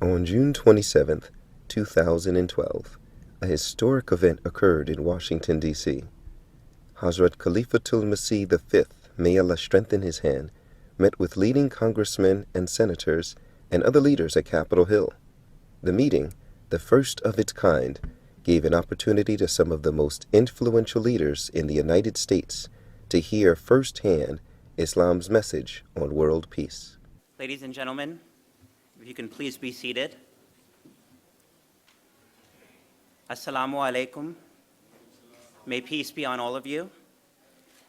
On June 27, 2012, a historic event occurred in Washington, D.C. Hazrat Khalifatul Masih V, may Allah strengthen his hand, met with leading congressmen and senators and other leaders at Capitol Hill. The meeting, the first of its kind, gave an opportunity to some of the most influential leaders in the United States to hear firsthand Islam's message on world peace. Ladies and gentlemen, if you can please be seated. Assalamu alaikum. May peace be on all of you.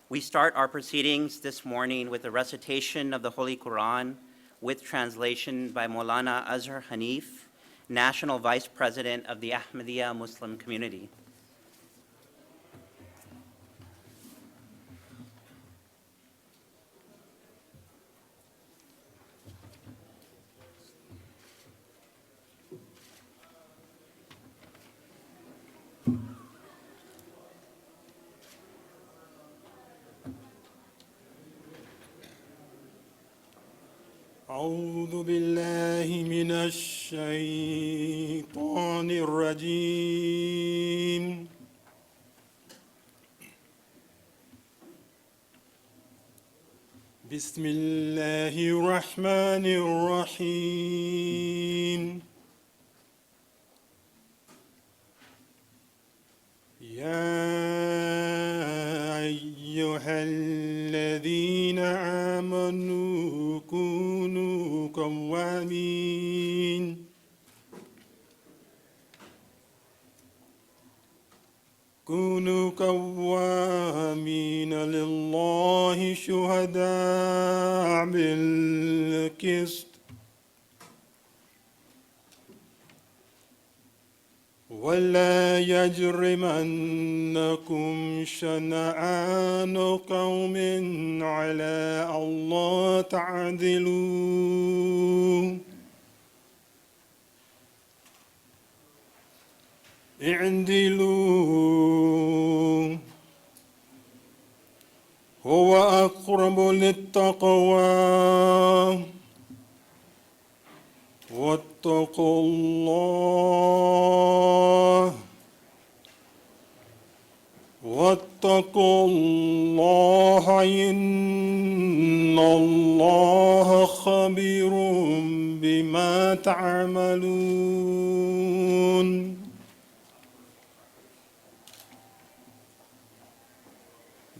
We start our proceedings this morning with a recitation of the Holy Quran with translation by Maulana Azhar Hanif, National Vice President of the Ahmadiyya Muslim Community. أعوذ بالله من الشيطان الرجيم بسم الله الرحمن الرحيم يا أيها الذين آمنوا كونوا قوامين لله شهداء بالقسط ولا يجرمنكم شنآن قوم على ألا تعدلوا اعدلوا هو أقرب للتقوى واتقوا الله إن الله خبير بما تعملون.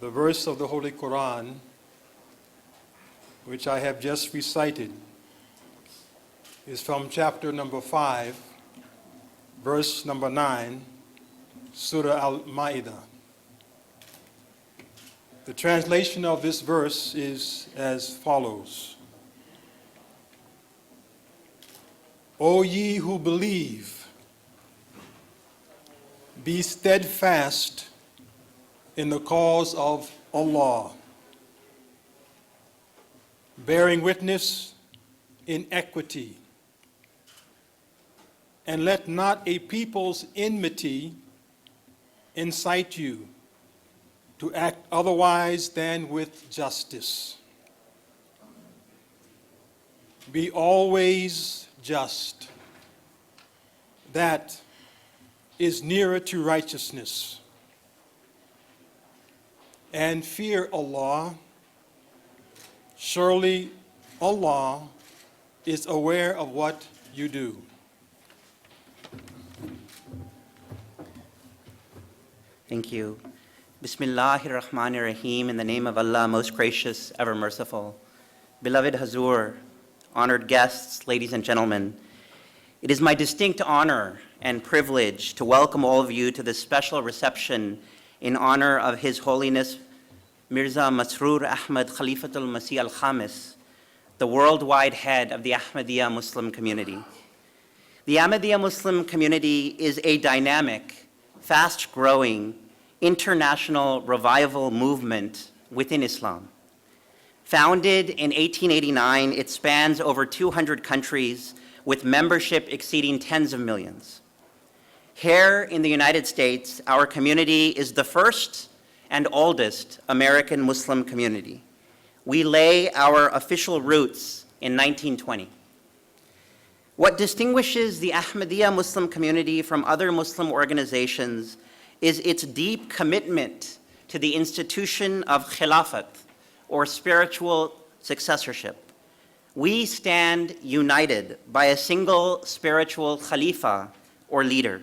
The verse of the Holy Quran, which I have just recited, is from chapter number 5, verse number 9, Surah Al-Ma'idah. The translation of this verse is as follows. O ye who believe, be steadfast in the cause of Allah, bearing witness in equity, and let not a people's enmity incite you to act otherwise than with justice. Be always just. That is nearer to righteousness. And fear Allah. Surely Allah is aware of what you do. Thank you. Bismillahir Rahmanir Rahim, in the name of Allah, most gracious, ever merciful. Beloved Huzoor, honored guests, ladies and gentlemen, it is my distinct honor and privilege to welcome all of you to this special reception in honor of His Holiness Mirza Masroor Ahmad Khalifatul Masih Al-Khamis, the worldwide head of the Ahmadiyya Muslim community. The Ahmadiyya Muslim community is a dynamic, fast-growing, international revival movement within Islam. Founded in 1889, it spans over 200 countries with membership exceeding tens of millions. Here in the United States, our community is the first and oldest American Muslim community. We lay our official roots in 1920. What distinguishes the Ahmadiyya Muslim community from other Muslim organizations is its deep commitment to the institution of khilafat, or spiritual successorship. We stand united by a single spiritual khalifa, or leader.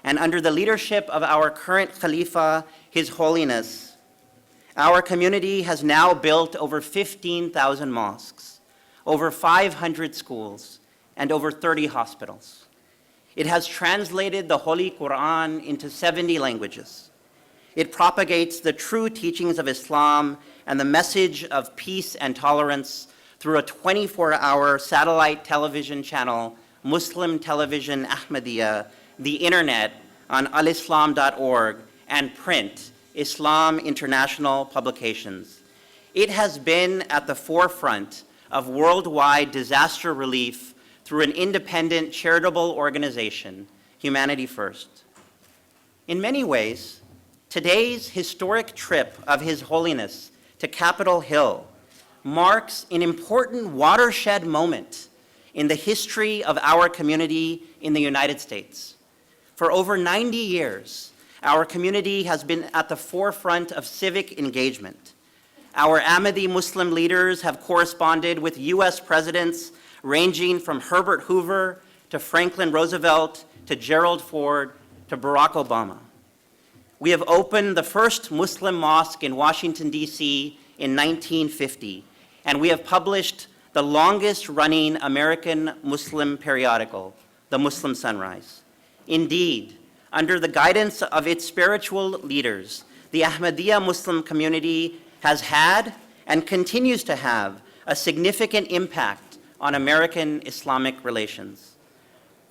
And under the leadership of our current khalifa, His Holiness, our community has now built over 15,000 mosques, over 500 schools, and over 30 hospitals. It has translated the Holy Quran into 70 languages. It propagates the true teachings of Islam and the message of peace and tolerance through a 24-hour satellite television channel, Muslim Television Ahmadiyya, the internet on alislam.org, and print, Islam International Publications. It has been at the forefront of worldwide disaster relief through an independent charitable organization, Humanity First. In many ways, today's historic trip of His Holiness to Capitol Hill marks an important watershed moment in the history of our community in the United States. For over 90 years, our community has been at the forefront of civic engagement. Our Ahmadi Muslim leaders have corresponded with US presidents ranging from Herbert Hoover to Franklin Roosevelt to Gerald Ford to Barack Obama. We have opened the first Muslim mosque in Washington, D.C. in 1950, and we have published the longest-running American Muslim periodical, The Muslim Sunrise. Indeed, under the guidance of its spiritual leaders, the Ahmadiyya Muslim community has had and continues to have a significant impact on American Islamic relations.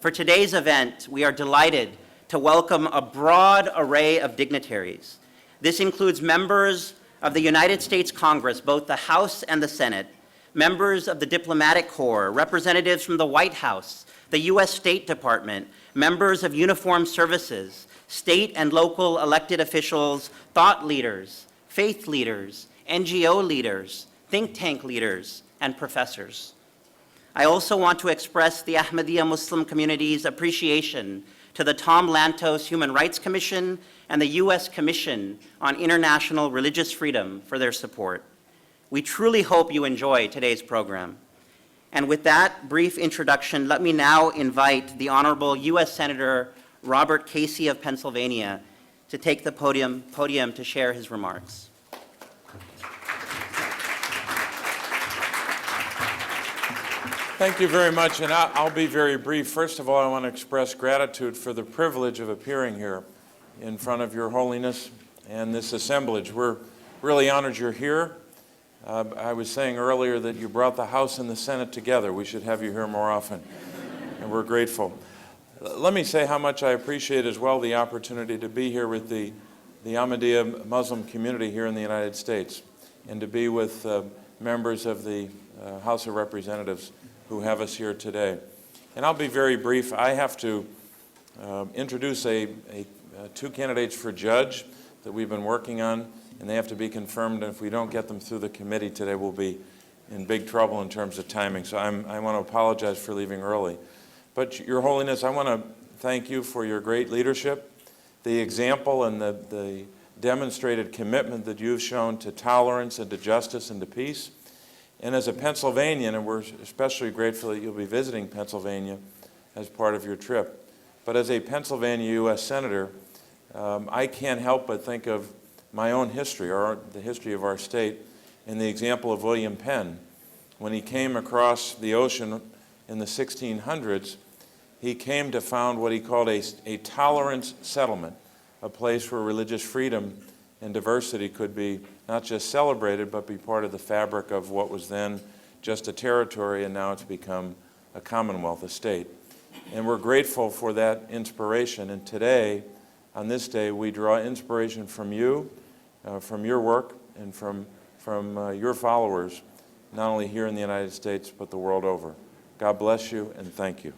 For today's event, we are delighted to welcome a broad array of dignitaries. This includes members of the United States Congress, both the House and the Senate, members of the Diplomatic Corps, representatives from the White House, the US State Department, members of uniformed services, state and local elected officials, thought leaders, faith leaders, NGO leaders, think tank leaders, and professors. I also want to express the Ahmadiyya Muslim community's appreciation to the Tom Lantos Human Rights Commission and the US Commission on International Religious Freedom for their support. We truly hope you enjoy today's program. And with that brief introduction, let me now invite the Honorable US Senator Robert Casey of Pennsylvania to take the podium to share his remarks. Thank you very much, and I'll be very brief. First of all, I want to express gratitude for the privilege of appearing here in front of Your Holiness and this assemblage. We're really honored you're here. I was saying earlier that you brought the House and the Senate together. We should have you here more often, and we're grateful. Let me say how much I appreciate as well the opportunity to be here with the Ahmadiyya Muslim community here in the United States, and to be with members of the House of Representatives who have us here today. And I'll be very brief. I have to introduce two candidates for judge that we've been working on, and they have to be confirmed. And if we don't get them through the committee today, we'll be in big trouble in terms of timing. So I want to apologize for leaving early. But Your Holiness, I want to thank you for your great leadership, the example and the demonstrated commitment that you've shown to tolerance and to justice and to peace. And as a Pennsylvanian, and we're especially grateful that you'll be visiting Pennsylvania as part of your trip, but as a Pennsylvania U.S. Senator, I can't help but think of my own history, or the history of our state, in the example of William Penn. When he came across the ocean in the 1600s, he came to found what he called a tolerance settlement, a place where religious freedom and diversity could be not just celebrated, but be part of the fabric of what was then just a territory, and now it's become a commonwealth, a state. And we're grateful for that inspiration. And today, on this day, we draw inspiration from you, from your work, and from your followers, not only here in the United States, but the world over. God bless you, and thank you.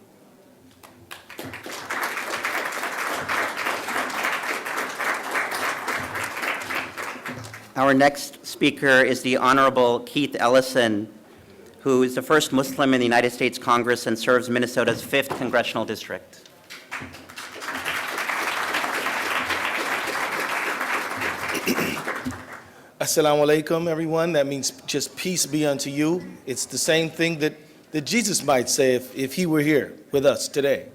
Our next speaker is the Honorable Keith Ellison, who is the first Muslim in the United States Congress and serves Minnesota's 5th Congressional District. Assalamu alaikum, everyone. That means just peace be unto you. It's the same thing that Jesus might say if he were here with us today.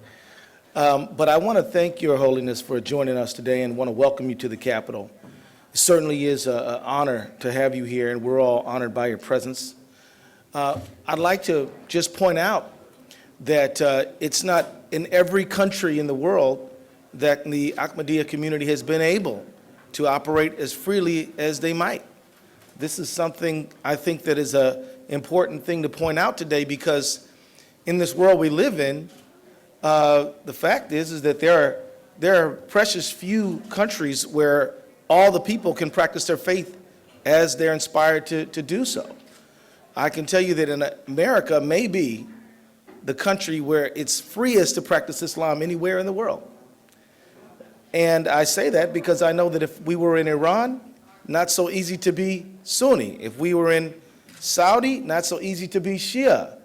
But I want to thank Your Holiness for joining us today and want to welcome you to the Capitol. It certainly is an honor to have you here, and we're all honored by your presence. I'd like to just point out that it's not in every country in the world that the Ahmadiyya community has been able to operate as freely as they might. This is something I think that is an important thing to point out today, because in this world we live in, the fact is that there are precious few countries where all the people can practice their faith as they're inspired to do so. I can tell you that in America may be the country where it's freest to practice Islam anywhere in the world. And I say that because I know that if we were in Iran, not so easy to be Sunni. If we were in Saudi, not so easy to be Shia.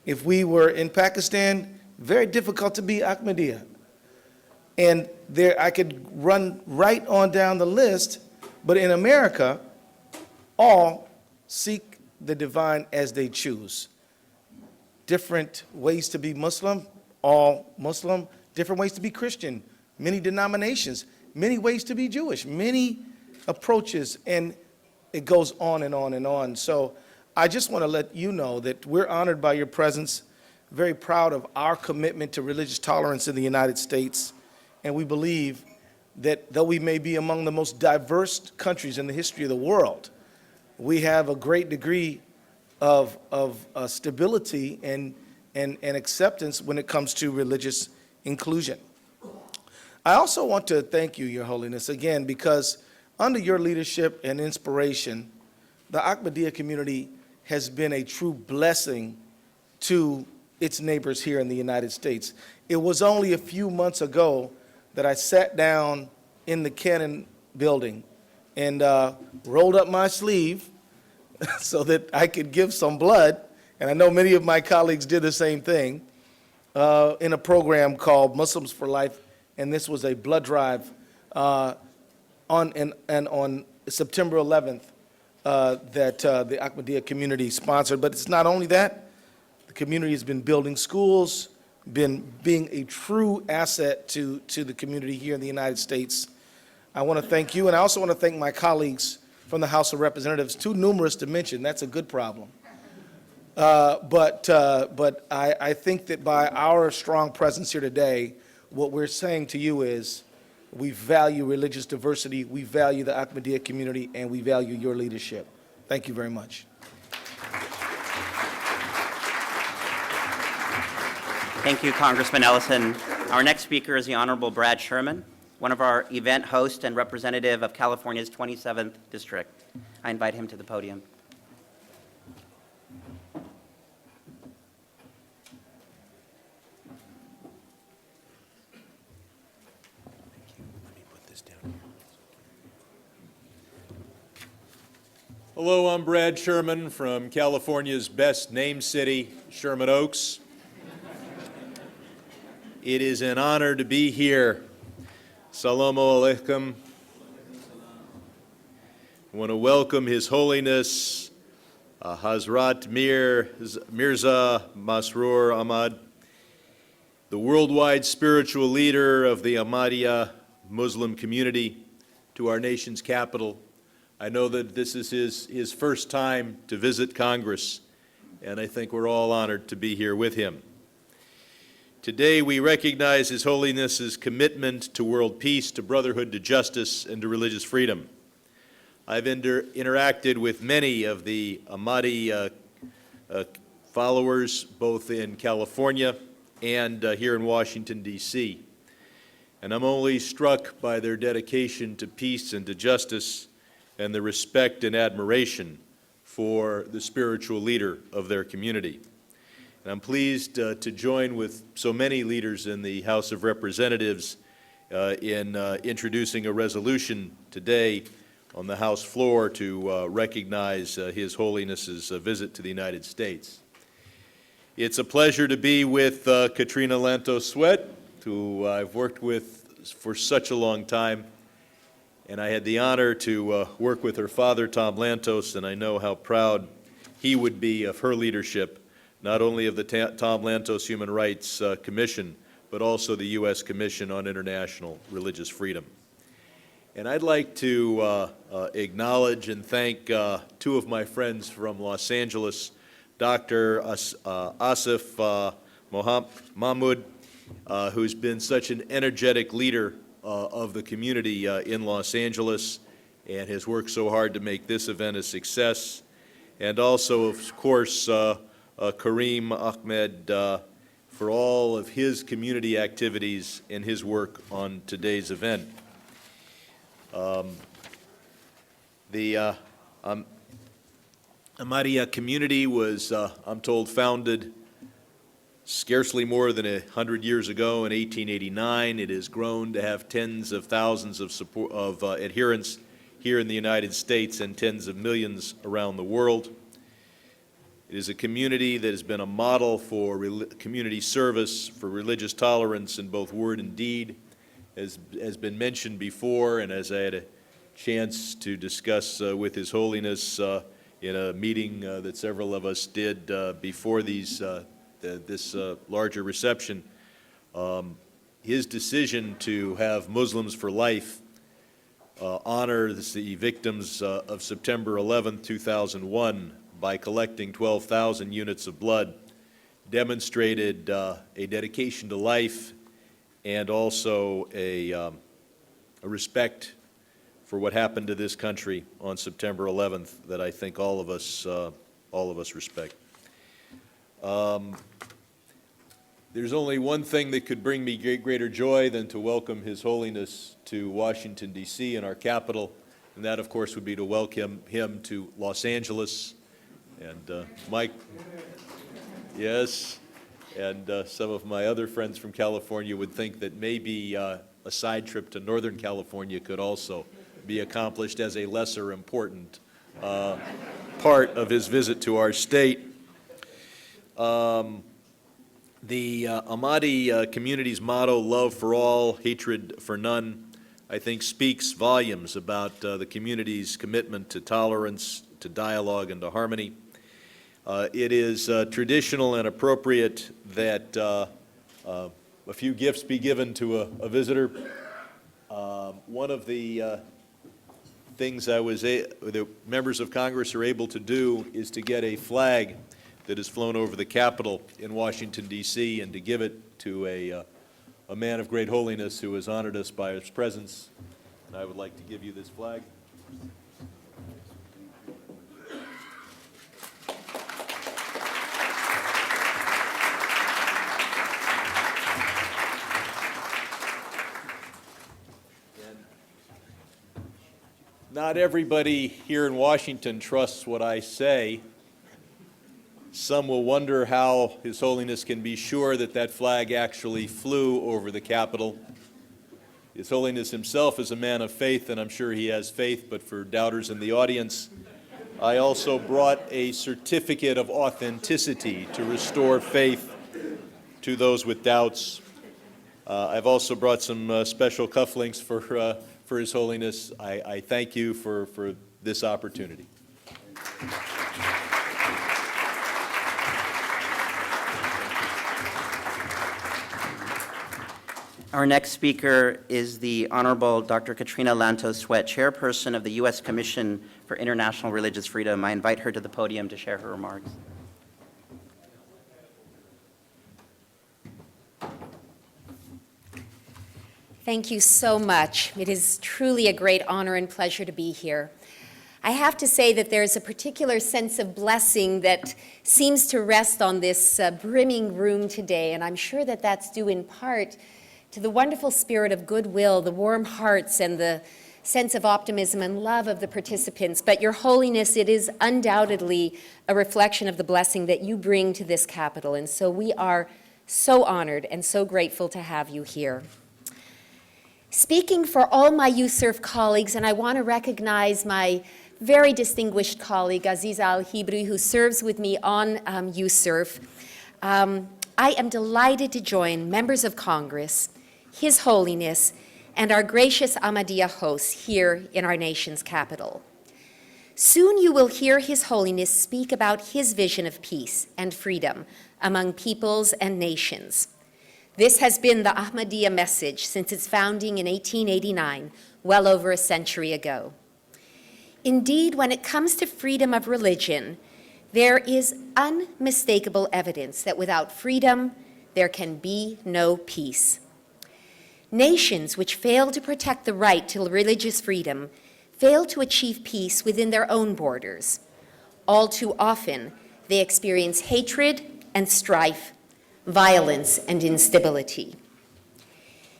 If we were in Pakistan, very difficult to be Ahmadiyya. And there, I could run right on down the list, but in America, all seek the divine as they choose. Different ways to be Muslim, all Muslim, different ways to be Christian, many denominations, many ways to be Jewish, many approaches, and it goes on and on and on. So I just want to let you know that we're honored by your presence, very proud of our commitment to religious tolerance in the United States, and we believe that though we may be among the most diverse countries in the history of the world, we have a great degree of stability and acceptance when it comes to religious inclusion. I also want to thank you, Your Holiness, again, because under your leadership and inspiration, the Ahmadiyya community has been a true blessing to its neighbors here in the United States. It was only a few months ago that I sat down in the Cannon building and rolled up my sleeve so that I could give some blood, and I know many of my colleagues did the same thing, in a program called Muslims for Life, and this was a blood drive on September 11th that the Ahmadiyya community sponsored. But it's not only that. The community has been building schools, been being a true asset to the community here in the United States. I want to thank you, and I also want to thank my colleagues from the House of Representatives, too numerous to mention. That's a good problem. But I think that by our strong presence here today, what we're saying to you is we value religious diversity, we value the Ahmadiyya community, and we value your leadership. Thank you very much. Thank you, Congressman Ellison. Our next speaker is the Honorable Brad Sherman, one of our event hosts and representative of California's 27th District. I invite him to the podium. Hello, I'm Brad Sherman from California's best named city, Sherman Oaks. It is an honor to be here. Assalamu alaikum. I want to welcome His Holiness Hazrat Mirza Masroor Ahmad, the worldwide spiritual leader of the Ahmadiyya Muslim community, to our nation's capital. I know that this is his first time to visit Congress, and I think we're all honored to be here with him. Today, we recognize His Holiness's commitment to world peace, to brotherhood, to justice, and to religious freedom. I've interacted with many of the Ahmadi followers, both in California and here in Washington, D.C., and I'm only struck by their dedication to peace and to justice and the respect and admiration for the spiritual leader of their community. And I'm pleased to join with so many leaders in the House of Representatives in introducing a resolution today on the House floor to recognize His Holiness's visit to the United States. It's a pleasure to be with Katrina Lantos Sweat, who I've worked with for such a long time, and I had the honor to work with her father, Tom Lantos, and I know how proud he would be of her leadership, not only of the Tom Lantos Human Rights Commission, but also the U.S. Commission on International Religious Freedom. And I'd like to acknowledge and thank two of my friends from Los Angeles, Dr. Asif Mahmoud, who's been such an energetic leader of the community in Los Angeles and has worked so hard to make this event a success, and also, of course, Kareem Ahmed for all of his community activities and his work on today's event. The Ahmadiyya community was, I'm told, founded scarcely more than 100 years ago in 1889. It has grown to have tens of thousands of adherents here in the United States and tens of millions around the world. It is a community that has been a model for community service, for religious tolerance in both word and deed, as has been mentioned before, and as I had a chance to discuss with His Holiness in a meeting that several of us did before this larger reception. His decision to have Muslims for life honor the victims of September 11, 2001 by collecting 12,000 units of blood demonstrated a dedication to life and also a respect for what happened to this country on September 11th that I think all of us respect. There's only one thing that could bring me greater joy than to welcome His Holiness to Washington, D.C., in our capital, and that, of course, would be to welcome him to Los Angeles. And Mike, yes, and some of my other friends from California would think that maybe a side trip to Northern California could also be accomplished as a lesser important part of his visit to our state. The Ahmadi community's motto, love for all, hatred for none, I think speaks volumes about the community's commitment to tolerance, to dialogue, and to harmony. It is traditional and appropriate that a few gifts be given to a visitor. One of the things the members of Congress are able to do is to get a flag that is flown over the Capitol in Washington, D.C., and to give it to a man of great holiness who has honored us by his presence. And I would like to give you this flag. Not everybody here in Washington trusts what I say. Some will wonder how His Holiness can be sure that that flag actually flew over the Capitol. His Holiness himself is a man of faith, and I'm sure he has faith, but for doubters in the audience, I also brought a certificate of authenticity to restore faith to those with doubts. I've also brought some special cufflinks for His Holiness. I thank you for this opportunity. Our next speaker is the Honorable Dr. Katrina Lantos Sweat, Chairperson of the U.S. Commission for International Religious Freedom. I invite her to the podium to share her remarks. Thank you so much. It is truly a great honor and pleasure to be here. I have to say that there's a particular sense of blessing that seems to rest on this brimming room today, and I'm sure that that's due in part to the wonderful spirit of goodwill, the warm hearts, and the sense of optimism and love of the participants. But Your Holiness, it is undoubtedly a reflection of the blessing that you bring to this capital, and so we are so honored and so grateful to have you here. Speaking for all my USERF colleagues, and I want to recognize my very distinguished colleague, Aziza Al-Hibri, who serves with me on USERF, I am delighted to join members of Congress, His Holiness, and our gracious Ahmadiyya hosts here in our nation's capital. Soon you will hear His Holiness speak about his vision of peace and freedom among peoples and nations. This has been the Ahmadiyya message since its founding in 1889, well over a century ago. Indeed, when it comes to freedom of religion, there is unmistakable evidence that without freedom, there can be no peace. Nations which fail to protect the right to religious freedom fail to achieve peace within their own borders. All too often, they experience hatred and strife, violence and instability.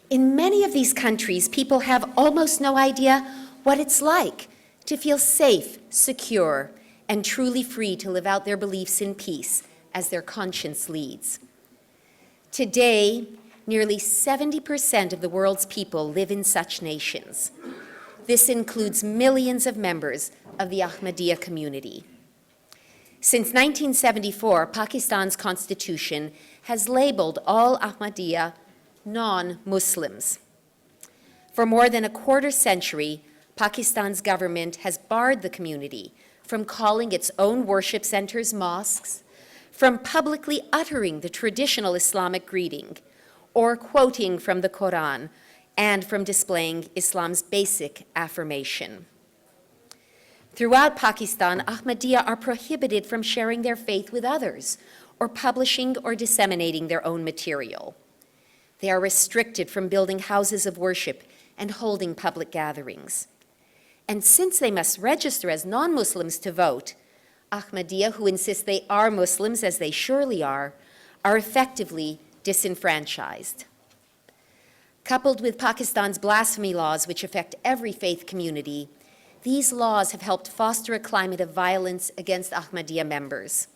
In many of these countries, people have almost no idea what it's like to feel safe, secure, and truly free to live out their beliefs in peace as their conscience leads. Today, nearly 70% of the world's people live in such nations. This includes millions of members of the Ahmadiyya community. Since 1974, Pakistan's constitution has labeled all Ahmadiyya non-Muslims. For more than a quarter century, Pakistan's government has barred the community from calling its own worship centers mosques, from publicly uttering the traditional Islamic greeting, or quoting from the Quran, and from displaying Islam's basic affirmation. Throughout Pakistan, Ahmadiyya are prohibited from sharing their faith with others, or publishing or disseminating their own material. They are restricted from building houses of worship and holding public gatherings. And since they must register as non-Muslims to vote, Ahmadiyya, who insist they are Muslims, as they surely are effectively disenfranchised. Coupled with Pakistan's blasphemy laws, which affect every faith community, these laws have helped foster a climate of violence against Ahmadiyya members.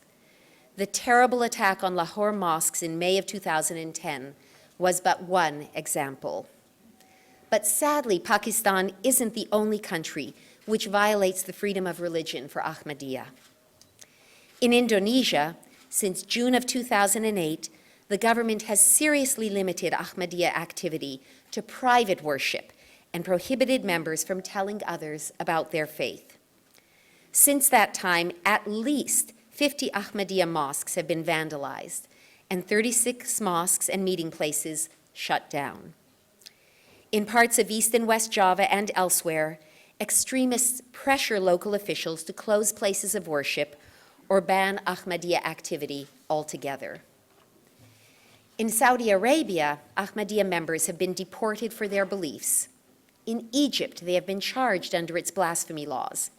The terrible attack on Lahore mosques in May of 2010 was but one example. But sadly, Pakistan isn't the only country which violates the freedom of religion for Ahmadiyya. In Indonesia, since June of 2008, the government has seriously limited Ahmadiyya activity to private worship and prohibited members from telling others about their faith. Since that time, at least 50 Ahmadiyya mosques have been vandalized and 36 mosques and meeting places shut down. In parts of East and West Java and elsewhere, extremists pressure local officials to close places of worship or ban Ahmadiyya activity altogether. In Saudi Arabia, Ahmadiyya members have been deported for their beliefs. In Egypt, they have been charged under its blasphemy laws.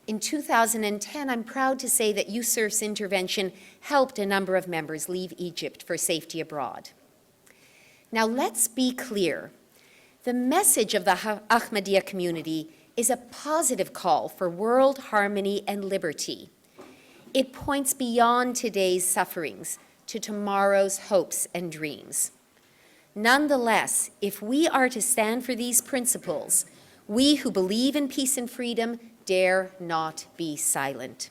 In 2010, I'm proud to say that USERF's intervention helped a number of members leave Egypt for safety abroad. Now, let's be clear. The message of the Ahmadiyya community is a positive call for world harmony and liberty. It points beyond today's sufferings to tomorrow's hopes and dreams. Nonetheless, if we are to stand for these principles, we who believe in peace and freedom dare not be silent.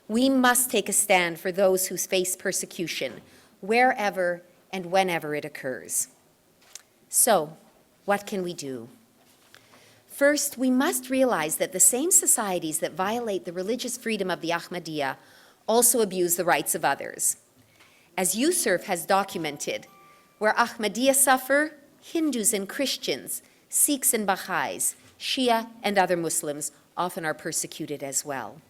We must take a stand for those who face persecution, wherever and whenever it occurs. So, what can we do? First, we must realize that the same societies that violate the religious freedom of the Ahmadiyya also abuse the rights of others. As USERF has documented, where Ahmadiyya suffer, Hindus and Christians, Sikhs and Baha'is, Shia and other Muslims often are persecuted as well.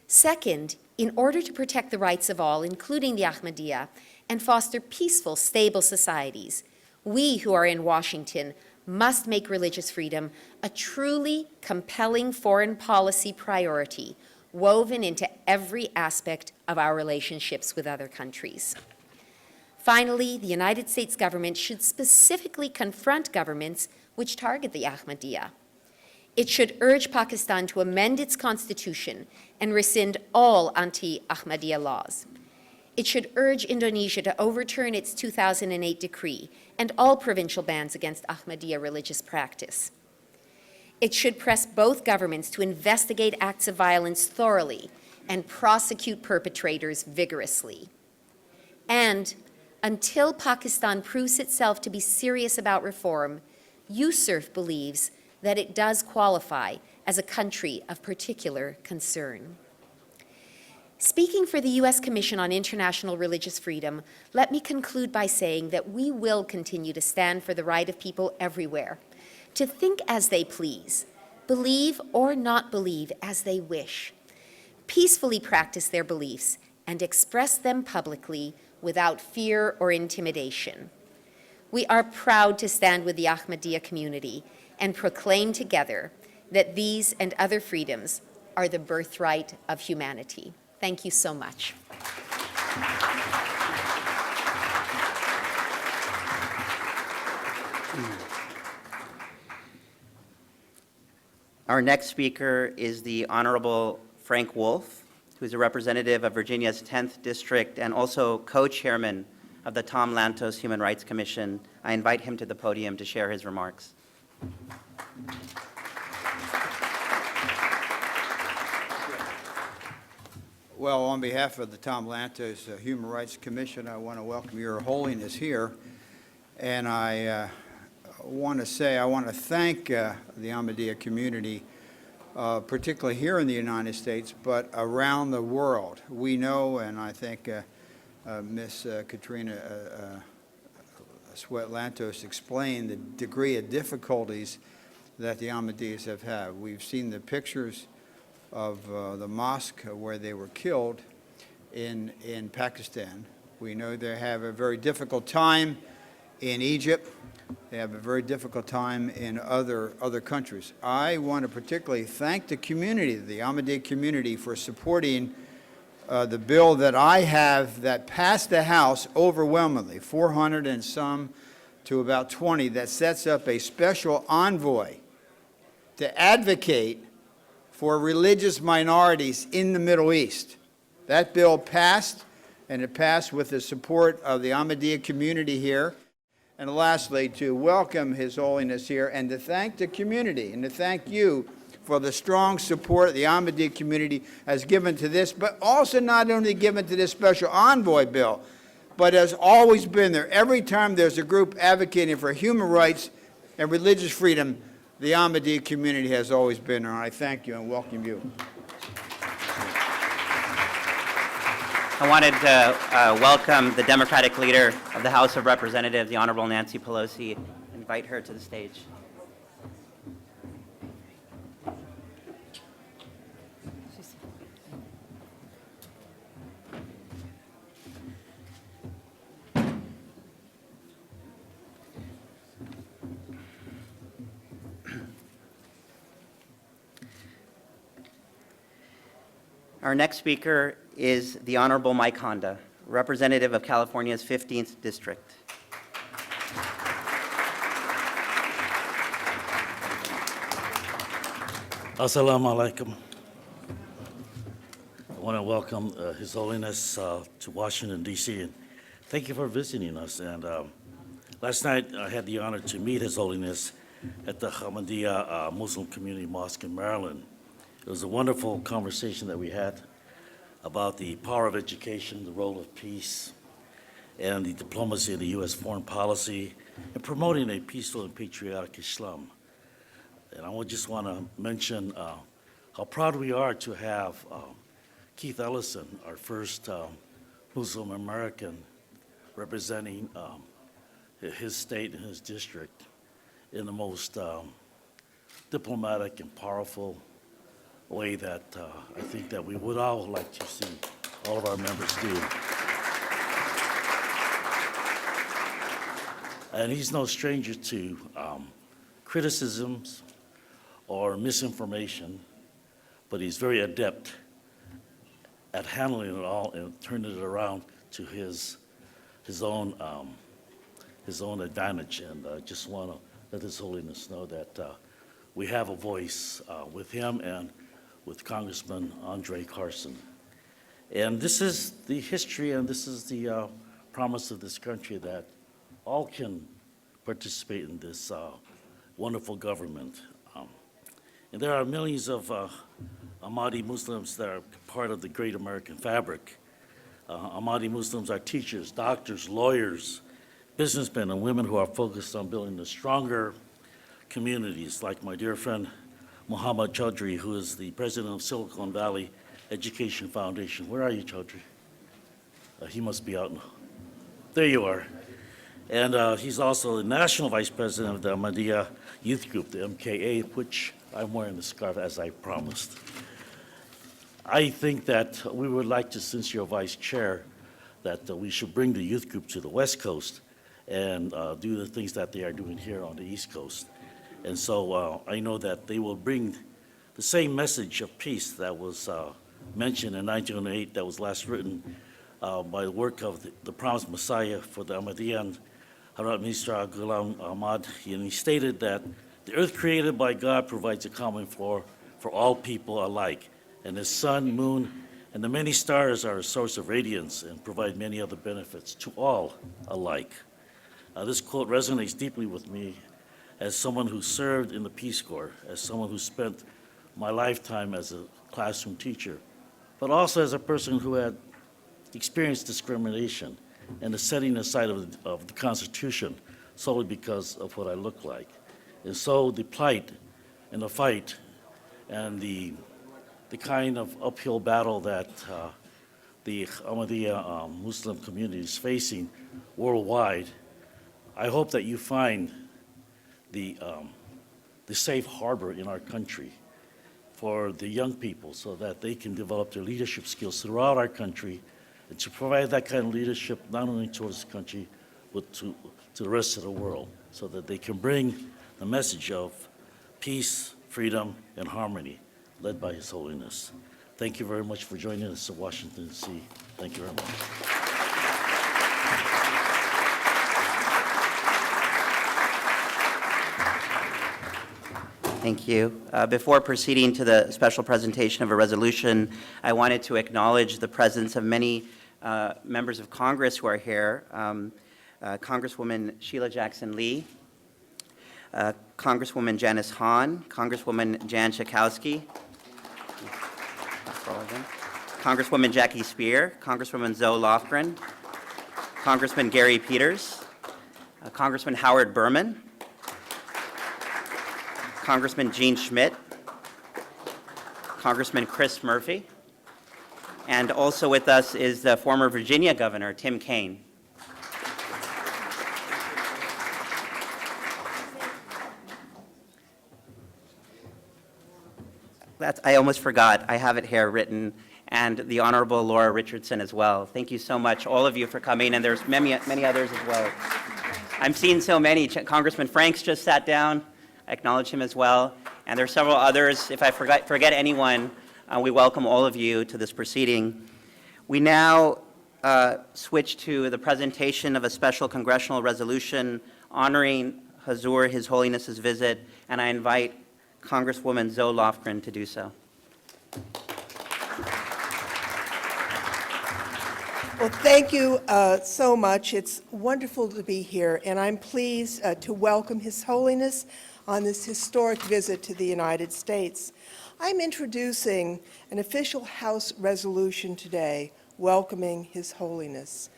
Second, in order to protect the rights of all, including the Ahmadiyya, and foster peaceful, stable societies, we who are in Washington must make religious freedom a truly compelling foreign policy priority, woven into every aspect of our relationships with other countries. Finally, the United States government should specifically confront governments which target the Ahmadiyya. It should urge Pakistan to amend its constitution and rescind all anti-Ahmadiyya laws. It should urge Indonesia to overturn its 2008 decree and all provincial bans against Ahmadiyya religious practice. It should press both governments to investigate acts of violence thoroughly and prosecute perpetrators vigorously. And until Pakistan proves itself to be serious about reform, USCIRF believes that it does qualify as a country of particular concern. Speaking for the U.S. Commission on International Religious Freedom, let me conclude by saying that we will continue to stand for the right of people everywhere to think as they please, believe or not believe as they wish, peacefully practice their beliefs, and express them publicly without fear or intimidation. We are proud to stand with the Ahmadiyya community and proclaim together that these and other freedoms are the birthright of humanity. Thank you so much. Our next speaker is the Honorable Frank Wolf, who is a representative of Virginia's 10th District and also co-chairman of the Tom Lantos Human Rights Commission. I invite him to the podium to share his remarks. Well, on behalf of the Tom Lantos Human Rights Commission, I want to welcome Your Holiness here. And I want to thank the Ahmadiyya community, particularly here in the United States, but around the world. We know, and I think Ms. Katrina Sweat-Lantos explained the degree of difficulties that the Ahmadiyyas have had. We've seen the pictures of the mosque where they were killed in Pakistan. We know they have a very difficult time in Egypt. They have a very difficult time in other countries. I want to particularly thank the community, the Ahmadiyya community, for supporting the bill that I have that passed the House overwhelmingly, 400 and some to about 20, that sets up a special envoy to advocate for religious minorities in the Middle East. That bill passed, and it passed with the support of the Ahmadiyya community here. And lastly, to welcome His Holiness here and to thank the community and to thank you for the strong support the Ahmadiyya community has given to this, but also not only given to this special envoy bill, but has always been there. Every time there's a group advocating for human rights and religious freedom, the Ahmadiyya community has always been there, and I thank you and welcome you. I wanted to welcome the Democratic leader of the House of Representatives, the Honorable Nancy Pelosi, invite her to the stage. Our next speaker is the Honorable Mike Honda, representative of California's 15th District. Assalamu alaikum. I want to welcome His Holiness to Washington, D.C. and thank you for visiting us. And last night I had the honor to meet His Holiness at the Ahmadiyya Muslim Community Mosque in Maryland. It was a wonderful conversation that we had about the power of education, the role of peace, and the diplomacy of the U.S. foreign policy in promoting a peaceful and patriotic Islam. And I just want to mention how proud we are to have Keith Ellison, our first Muslim American, representing his state and his district in the most diplomatic and powerful way that I think that we would all like to see all of our members do. And he's no stranger to criticisms or misinformation, but he's very adept at handling it all and turning it around to his own advantage. And I just want to let His Holiness know that we have a voice with him and with Congressman Andre Carson. And this is the history and this is the promise of this country, that all can participate in this wonderful government. And there are millions of Ahmadi Muslims that are part of the great American fabric. Ahmadi Muslims are teachers, doctors, lawyers, businessmen, and women who are focused on building the stronger communities, like my dear friend Muhammad Chaudhry, who is the president of Silicon Valley Education Foundation. Where are you, Chaudhry? He must be out now. There you are. And he's also the national vice president of the Ahmadiyya Youth Group, the MKA, which I'm wearing the scarf as I promised. I think that we would like to, since you're vice chair, that we should bring the youth group to the West Coast and do the things that they are doing here on the East Coast. And so I know that they will bring the same message of peace that was mentioned in 1908, that was last written by the work of the promised Messiah for the Ahmadiyyan, Hazrat Mirza Ghulam Ahmad. And he stated that the earth created by God provides a common floor for all people alike. And the sun, moon, and the many stars are a source of radiance and provide many other benefits to all alike. This quote resonates deeply with me as someone who served in the Peace Corps, as someone who spent my lifetime as a classroom teacher, but also as a person who had experienced discrimination and the setting aside of the Constitution solely because of what I look like. And so the plight and the fight and the kind of uphill battle that the Ahmadiyya Muslim community is facing worldwide, I hope that you find the safe harbor in our country for the young people so that they can develop their leadership skills throughout our country and to provide that kind of leadership not only towards the country but to the rest of the world so that they can bring the message of peace, freedom, and harmony led by His Holiness. Thank you very much for joining us in Washington, D.C. Thank you very much. Thank you. Before proceeding to the special presentation of a resolution, I wanted to acknowledge the presence of many members of Congress who are here. Congresswoman Sheila Jackson Lee, Congresswoman Janice Hahn, Congresswoman Jan Schakowsky, Congresswoman Jackie Spear, Congresswoman Zoe Lofgren, Congressman Gary Peters, Congressman Howard Berman, Congressman Gene Schmidt, Congressman Chris Murphy, and also with us is the former Virginia Governor, Tim Kaine. I almost forgot. I have it here written, and the Honorable Laura Richardson as well. Thank you so much, all of you, for coming, and there's many others as well. I'm seeing so many. Congressman Franks just sat down. I acknowledge him as well. And there are several others. If I forget anyone, we welcome all of you to this proceeding. We now switch to the presentation of a special congressional resolution honoring Huzoor, His Holiness's visit, and I invite Congresswoman Zoe Lofgren to do so. Well, thank you so much. It's wonderful to be here, and I'm pleased to welcome His Holiness on this historic visit to the United States. I'm introducing an official House resolution today welcoming His Holiness.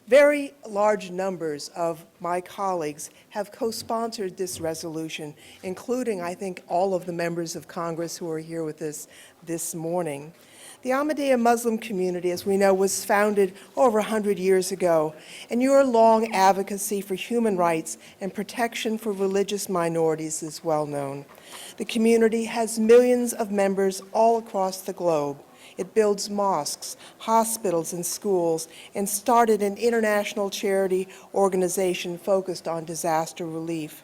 Very large numbers of my colleagues have co-sponsored this resolution, including, I think, all of the members of Congress who are here with us this morning. The Ahmadiyya Muslim community, as we know, was founded over 100 years ago, and your long advocacy for human rights and protection for religious minorities is well known. The community has millions of members all across the globe. It builds mosques, hospitals, and schools, and started an international charity organization focused on disaster relief.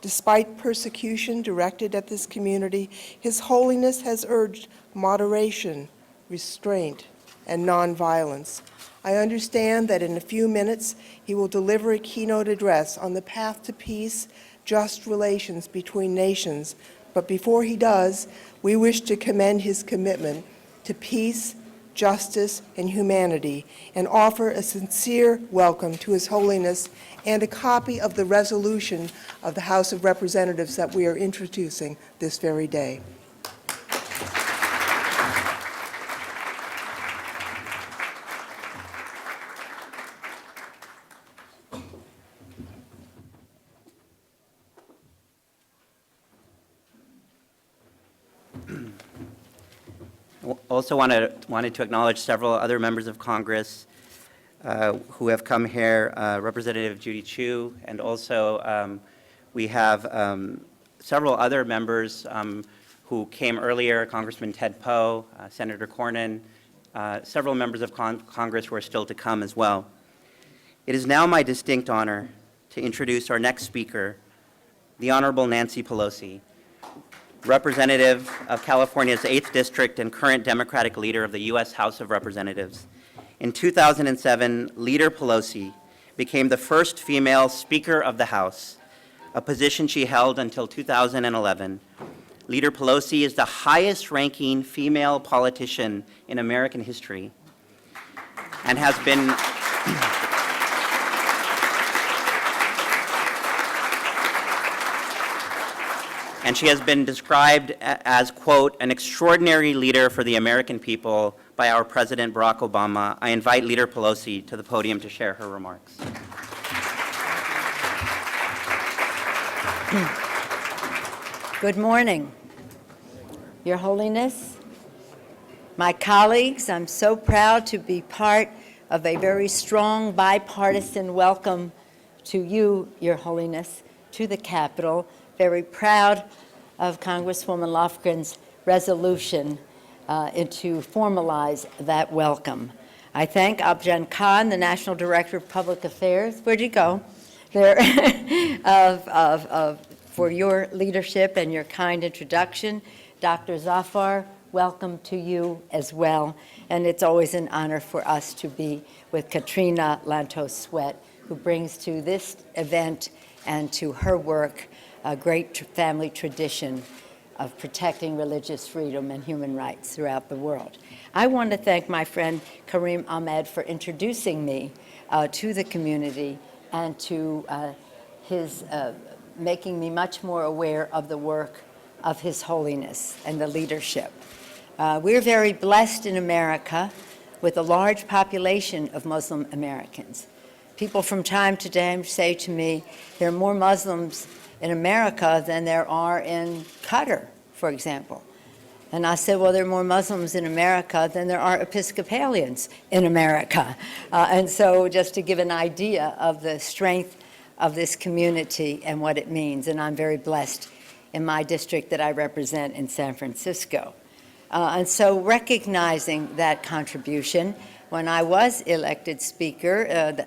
Despite persecution directed at this community, His Holiness has urged moderation, restraint, and nonviolence. I understand that in a few minutes he will deliver a keynote address on the path to peace, just relations between nations. But before he does, we wish to commend his commitment to peace, justice, and humanity, and offer a sincere welcome to His Holiness and a copy of the resolution of the House of Representatives that we are introducing this very day. Also wanted to acknowledge several other members of Congress who have come here, Representative Judy Chu, and also we have several other members who came earlier, Congressman Ted Poe, Senator Cornyn, several members of Congress who are still to come as well. It is now my distinct honor to introduce our next speaker, the Honorable Nancy Pelosi, Representative of California's 8th District and current Democratic leader of the U.S. House of Representatives. In 2007, Leader Pelosi became the first female Speaker of the House, a position she held until 2011. Leader Pelosi is the highest-ranking female politician in American history and has been and she has been described as, quote, an extraordinary leader for the American people by our President Barack Obama. I invite Leader Pelosi to the podium to share her remarks. Good morning, Your Holiness, my colleagues. I'm so proud to be part of a very strong bipartisan welcome to you, Your Holiness, to the Capitol. Very proud of Congresswoman Lofgren's resolution to formalize that welcome. I thank Abjan Khan, the National Director of Public Affairs. Where'd you go? There, for your leadership and your kind introduction. Dr. Zafar, welcome to you as well. And it's always an honor for us to be with Katrina Lantos-Sweat, who brings to this event and to her work a great family tradition of protecting religious freedom and human rights throughout the world. I want to thank my friend Karim Ahmed for introducing me to the community and to his making me much more aware of the work of His Holiness and the leadership. We're very blessed in America with a large population of Muslim Americans. People from time to time say to me, there are more Muslims in America than there are in Qatar, for example. And I said, well, there are more Muslims in America than there are Episcopalians in America. And so just to give an idea of the strength of this community and what it means, and I'm very blessed in my district that I represent in San Francisco. And so recognizing that contribution, when I was elected Speaker,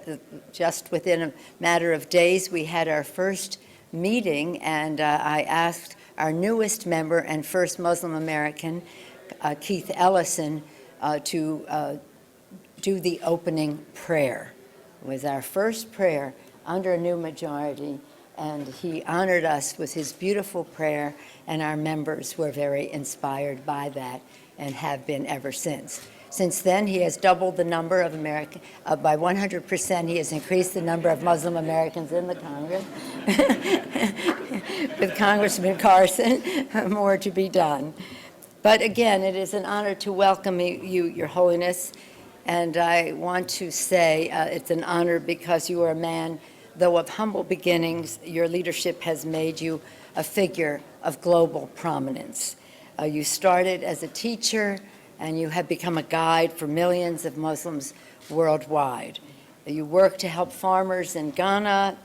just within a matter of days, we had our first meeting, and I asked our newest member and first Muslim American, Keith Ellison, to do the opening prayer. It was our first prayer under a new majority, and he honored us with his beautiful prayer, and our members were very inspired by that and have been ever since. Since then, he has doubled the number of Americans, by 100%, he has increased the number of Muslim Americans in the Congress. With Congressman Carson, more to be done. But again, it is an honor to welcome you, Your Holiness, and I want to say it's an honor because you are a man, though of humble beginnings, your leadership has made you a figure of global prominence. You started as a teacher, and you have become a guide for millions of Muslims worldwide. You work to help farmers in Ghana,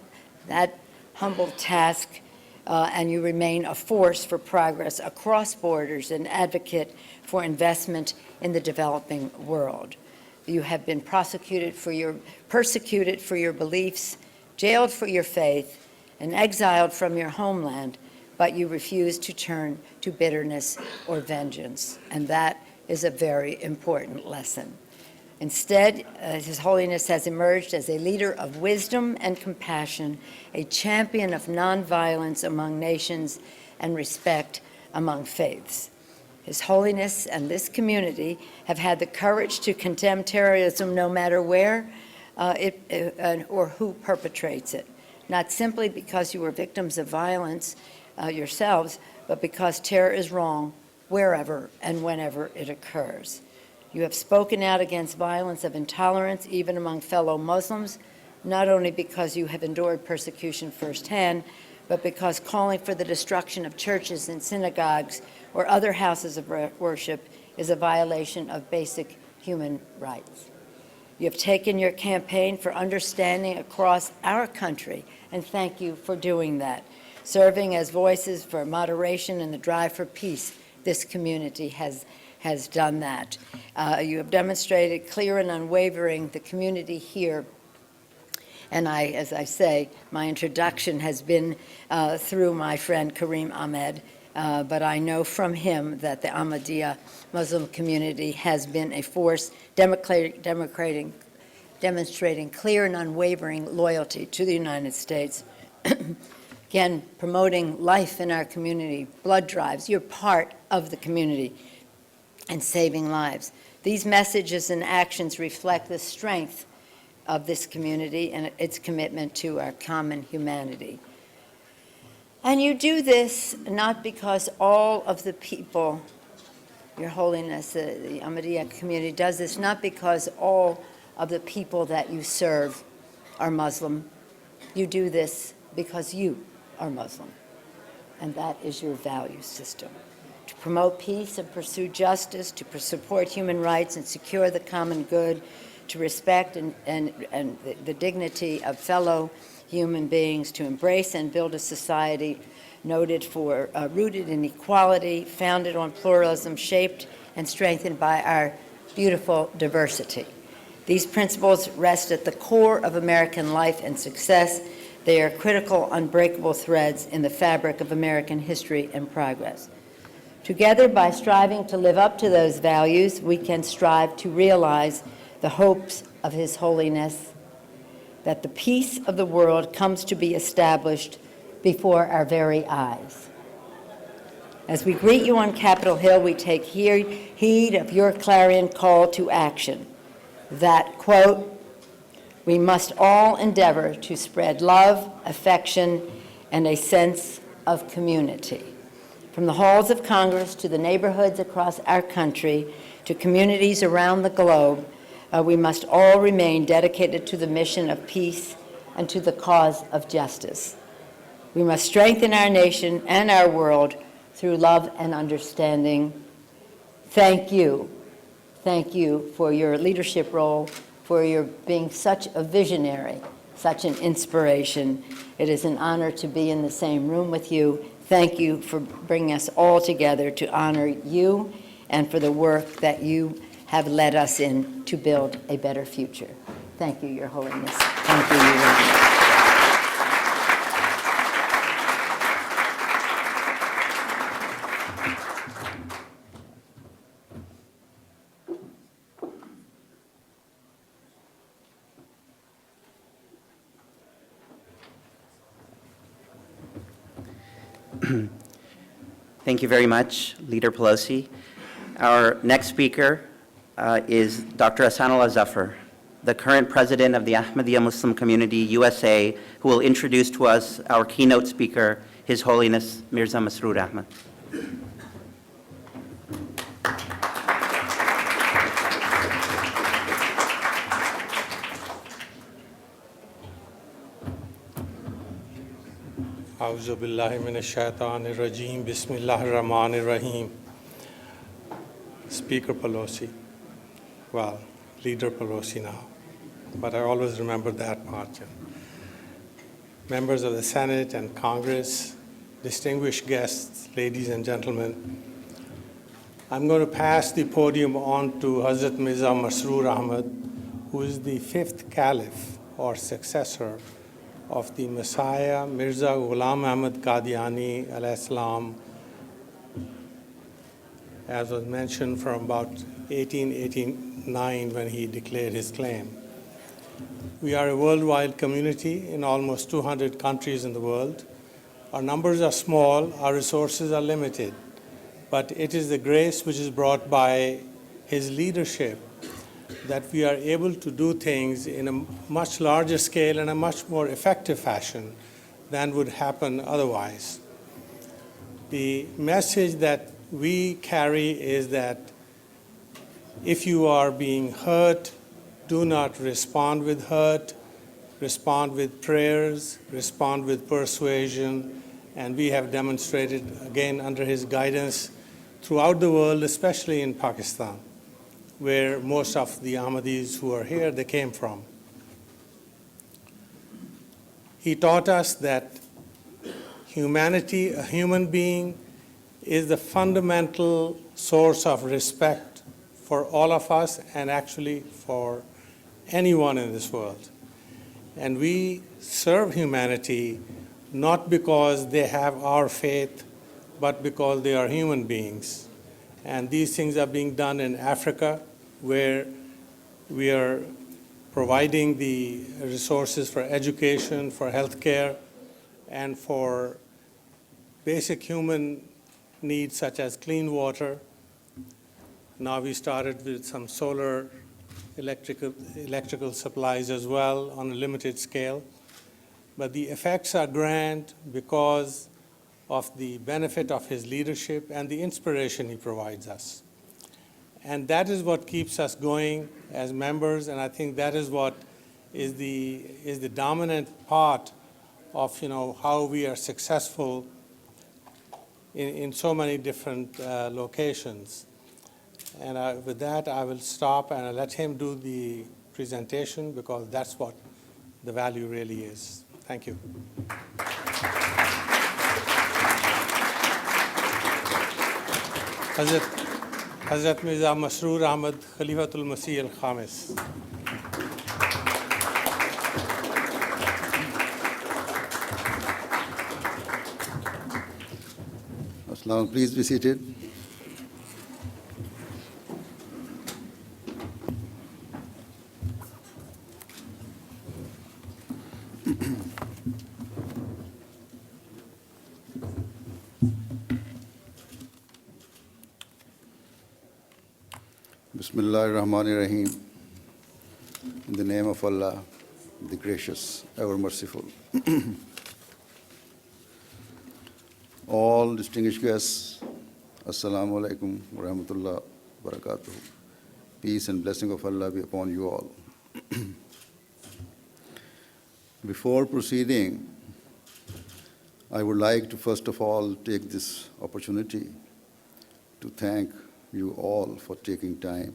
that humble task, and you remain a force for progress across borders, an advocate for investment in the developing world. You have been persecuted for your beliefs, jailed for your faith, and exiled from your homeland, but you refuse to turn to bitterness or vengeance, and that is a very important lesson. Instead, His Holiness has emerged as a leader of wisdom and compassion, a champion of nonviolence among nations, and respect among faiths. His Holiness and this community have had the courage to condemn terrorism no matter where or who perpetrates it, not simply because you were victims of violence yourselves, but because terror is wrong wherever and whenever it occurs. You have spoken out against violence of intolerance, even among fellow Muslims, not only because you have endured persecution firsthand, but because calling for the destruction of churches and synagogues or other houses of worship is a violation of basic human rights. You have taken your campaign for understanding across our country, and thank you for doing that. Serving as voices for moderation and the drive for peace, this community has done that. You have demonstrated clear and unwavering the community here. And as I say, my introduction has been through my friend Kareem Ahmed, but I know from him that the Ahmadiyya Muslim community has been a force demonstrating clear and unwavering loyalty to the United States. Again, promoting life in our community, blood drives, you're part of the community, and saving lives. These messages and actions reflect the strength of this community and its commitment to our common humanity. And you do this not because all of the people, Your Holiness, the Ahmadiyya community does this not because all of the people that you serve are Muslim. You do this because you are Muslim, and that is your value system. To promote peace and pursue justice, to support human rights and secure the common good, to respect and the dignity of fellow human beings, to embrace and build a society rooted in equality, founded on pluralism, shaped and strengthened by our beautiful diversity. These principles rest at the core of American life and success. They are critical, unbreakable threads in the fabric of American history and progress. Together, by striving to live up to those values, we can strive to realize the hopes of His Holiness, that the peace of the world comes to be established before our very eyes. As we greet you on Capitol Hill, we take heed of your clarion call to action, that, quote, we must all endeavor to spread love, affection, and a sense of community. From the halls of Congress to the neighborhoods across our country to communities around the globe, we must all remain dedicated to the mission of peace and to the cause of justice. We must strengthen our nation and our world through love and understanding. Thank you. Thank you for your leadership role, for your being such a visionary, such an inspiration. It is an honor to be in the same room with you. Thank you for bringing us all together to honor you and for the work that you have led us in to build a better future. Thank you, Your Holiness. Thank you, Your Holiness. Thank you very much, Leader Pelosi. Our next speaker is Dr. Ahsanullah Zafar, the current president of the Ahmadiyya Muslim Community USA, who will introduce to us our keynote speaker, His Holiness Mirza Masroor Ahmad. A'udhu billahi minash shaitanir rajim. Bismillahir rahmanir rahim. Speaker Pelosi, well, Leader Pelosi now, but I always remember that margin. Members of the Senate and Congress, distinguished guests, ladies and gentlemen, I'm going to pass the podium on to Hazrat Mirza Masroor Ahmad, who is the fifth caliph or successor of the Messiah Mirza Ghulam Ahmad Qadiani alayhi salam, as was mentioned, from about 1889 when he declared his claim. We are a worldwide community in almost 200 countries in the world. Our numbers are small, our resources are limited, but it is the grace which is brought by his leadership that we are able to do things in a much larger scale and a much more effective fashion than would happen otherwise. The message that we carry is that if you are being hurt, do not respond with hurt, respond with prayers, respond with persuasion, and we have demonstrated, again, under his guidance throughout the world, especially in Pakistan, where most of the Ahmadis who are here, they came from. He taught us that humanity, a human being, is the fundamental source of respect for all of us and actually for anyone in this world. And we serve humanity not because they have our faith, but because they are human beings. And these things are being done in Africa, where we are providing the resources for education, for healthcare, and for basic human needs such as clean water. Now we started with some solar electrical supplies as well on a limited scale. But the effects are grand because of the benefit of his leadership and the inspiration he provides us. And that is what keeps us going as members, and I think that is what is the dominant part of how we are successful in so many different locations. And with that, I will stop and I'll let him do the presentation because that's what the value really is. Thank you. Hazrat Mirza Masroor Ahmad Khalifatul Masih al-Khamis. Assalam, please be seated. Bismillahirrahmanirrahim. In the name of Allah, the gracious, ever merciful. All distinguished guests, Assalamu alaikum wa rahmatullah wa barakatuh. Peace and blessing of Allah be upon you all. Before proceeding, I would like to first of all take this opportunity to thank you all for taking time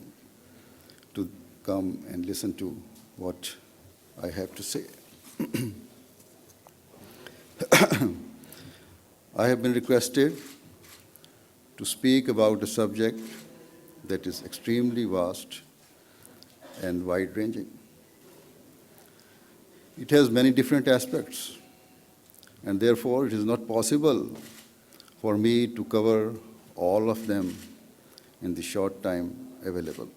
to come and listen to what I have to say. I have been requested to speak about a subject that is extremely vast and wide-ranging. It has many different aspects, and therefore it is not possible for me to cover all of them in the short time available.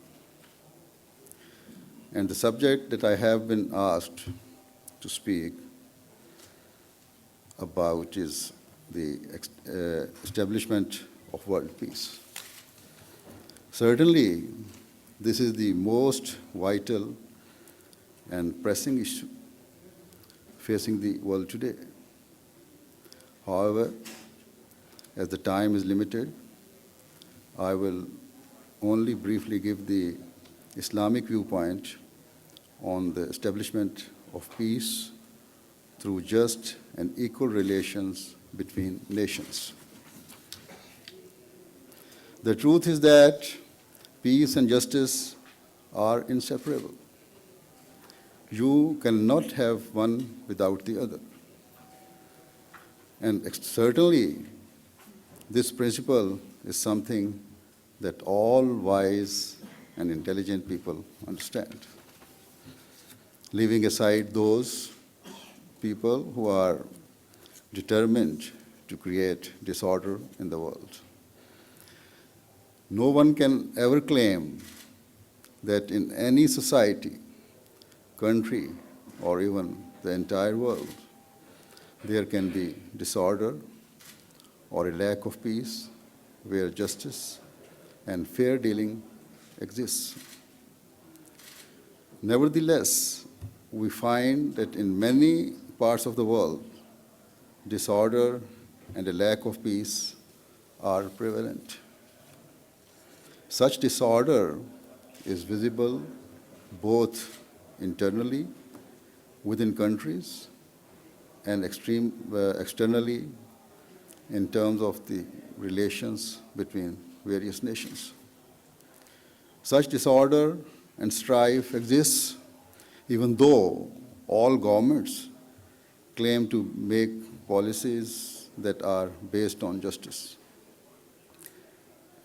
And the subject that I have been asked to speak about is the establishment of world peace. Certainly, this is the most vital and pressing issue facing the world today. However, as the time is limited, I will only briefly give the Islamic viewpoint on the establishment of peace through just and equal relations between nations. The truth is that peace and justice are inseparable. You cannot have one without the other. And certainly, this principle is something that all wise and intelligent people understand, leaving aside those people who are determined to create disorder in the world. No one can ever claim that in any society, country, or even the entire world, there can be disorder or a lack of peace where justice and fair dealing exists. Nevertheless, we find that in many parts of the world, disorder and a lack of peace are prevalent. Such disorder is visible both internally within countries and externally in terms of the relations between various nations. Such disorder and strife exists even though all governments claim to make policies that are based on justice.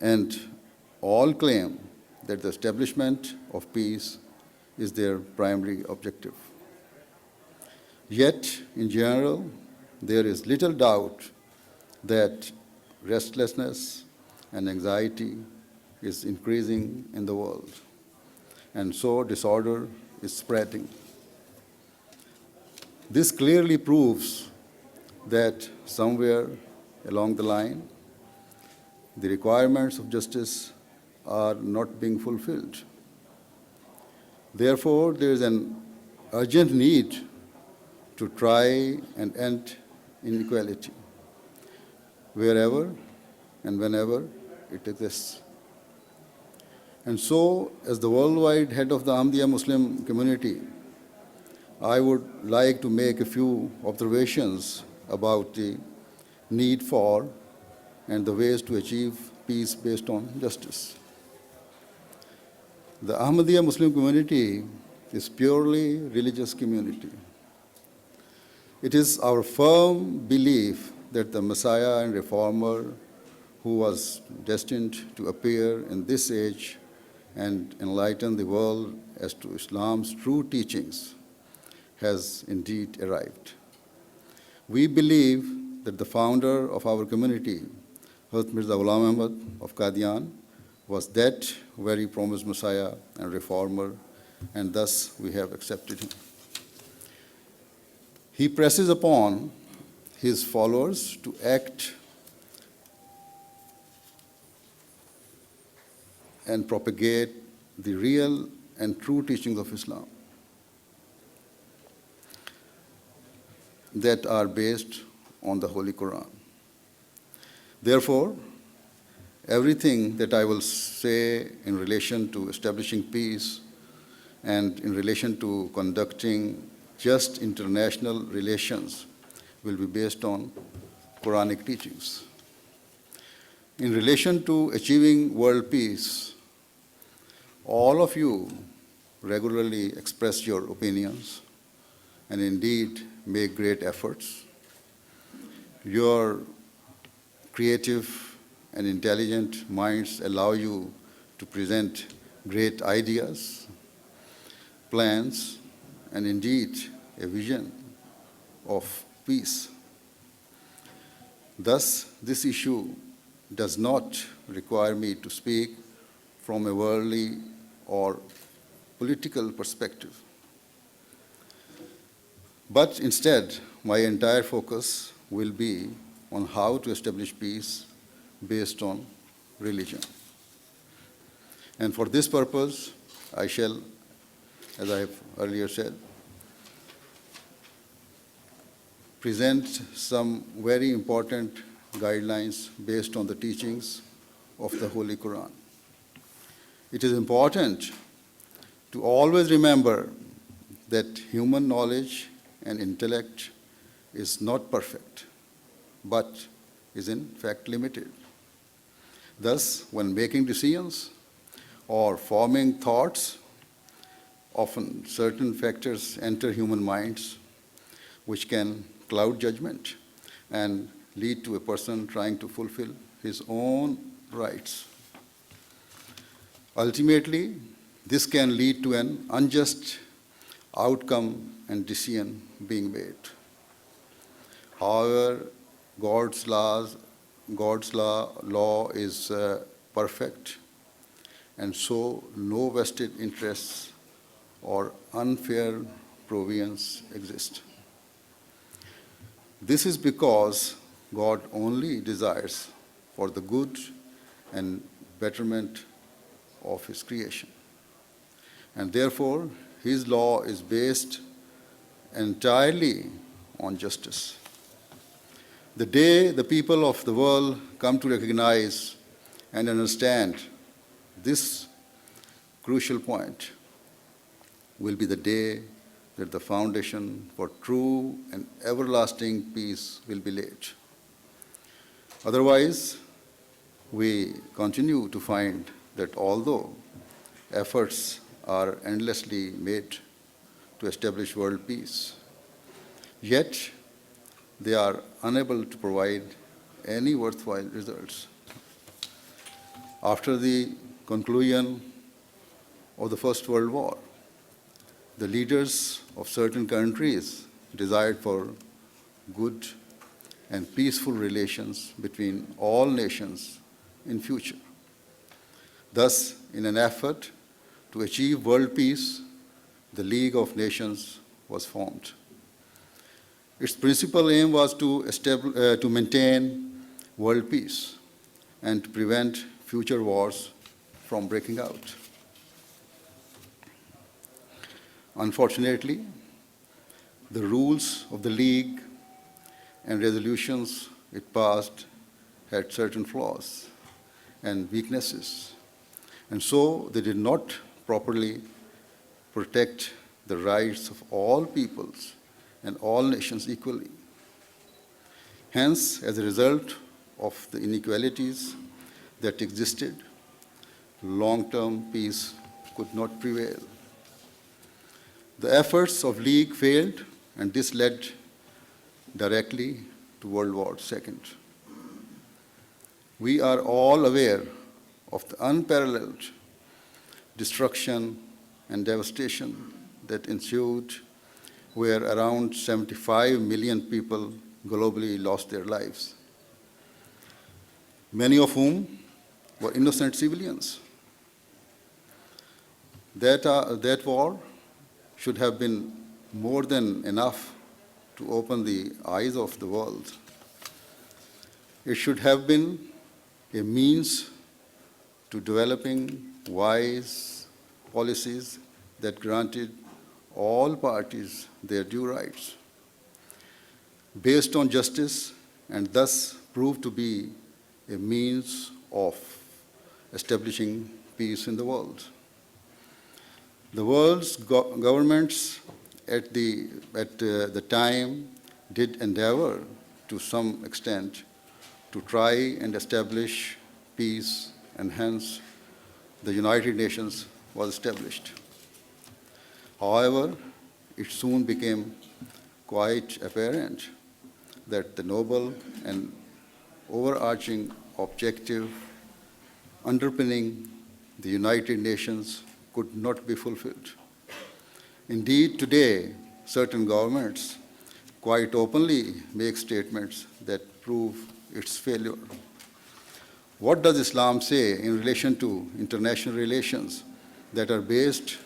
And all claim that the establishment of peace is their primary objective. Yet, in general, there is little doubt that restlessness and anxiety is increasing in the world, and so disorder is spreading. This clearly proves that somewhere along the line, the requirements of justice are not being fulfilled. Therefore, there is an urgent need to try and end inequality wherever and whenever it exists. And so, as the worldwide head of the Ahmadiyya Muslim community, I would like to make a few observations about the need for and the ways to achieve peace based on justice. The Ahmadiyya Muslim community is purely religious community. It is our firm belief that the Messiah and Reformer who was destined to appear in this age and enlighten the world as to Islam's true teachings has indeed arrived. We believe that the founder of our community, Hazrat Mirza Ghulam Ahmad of Qadian, was that very promised Messiah and Reformer, and thus we have accepted him. He presses upon his followers to act and propagate the real and true teachings of Islam that are based on the Holy Quran. Therefore, everything that I will say in relation to establishing peace and in relation to conducting just international relations will be based on Quranic teachings. In relation to achieving world peace, all of you regularly express your opinions and indeed make great efforts. Your creative and intelligent minds allow you to present great ideas, plans, and indeed a vision of peace. Thus, this issue does not require me to speak from a worldly or political perspective. But instead, my entire focus will be on how to establish peace based on religion. And for this purpose, I shall, as I have earlier said, present some very important guidelines based on the teachings of the Holy Quran. It is important to always remember that human knowledge and intellect is not perfect, but is in fact limited. Thus, when making decisions or forming thoughts, often certain factors enter human minds which can cloud judgment and lead to a person trying to fulfill his own rights. Ultimately, this can lead to an unjust outcome and decision being made. However, God's law is perfect, and so no vested interests or unfair provisions exist. This is because God only desires for the good and betterment of his creation. And therefore, his law is based entirely on justice. The day the people of the world come to recognize and understand this crucial point will be the day that the foundation for true and everlasting peace will be laid. Otherwise, we continue to find that although efforts are endlessly made to establish world peace, yet they are unable to provide any worthwhile results. After the conclusion of the First World War, the leaders of certain countries desired for good and peaceful relations between all nations in future. Thus, in an effort to achieve world peace, the League of Nations was formed. Its principal aim was to maintain world peace and to prevent future wars from breaking out. Unfortunately, the rules of the League and resolutions it passed had certain flaws and weaknesses, and so they did not properly protect the rights of all peoples and all nations equally. Hence, as a result of the inequalities that existed, long-term peace could not prevail. The efforts of League failed, and this led directly to World War II. We are all aware of the unparalleled destruction and devastation that ensued, where around 75 million people globally lost their lives, many of whom were innocent civilians. That war should have been more than enough to open the eyes of the world. It should have been a means to developing wise policies that granted all parties their due rights, based on justice, and thus proved to be a means of establishing peace in the world. The world's governments at the time did endeavor to some extent to try and establish peace, and hence the United Nations was established. However, it soon became quite apparent that the noble and overarching objective underpinning the United Nations could not be fulfilled. Indeed, today, certain governments quite openly make statements that prove its failure. What does Islam say in relation to international relations that are based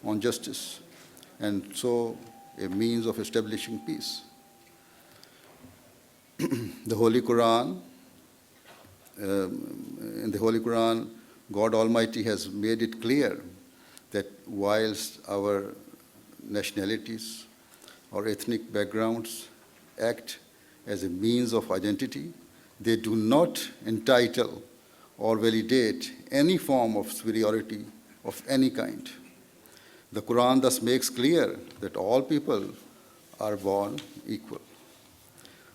on justice and so a means of establishing peace? In the Holy Quran, God Almighty has made it clear that whilst our nationalities or ethnic backgrounds act as a means of identity, they do not entitle or validate any form of superiority of any kind. The Quran thus makes clear that all people are born equal.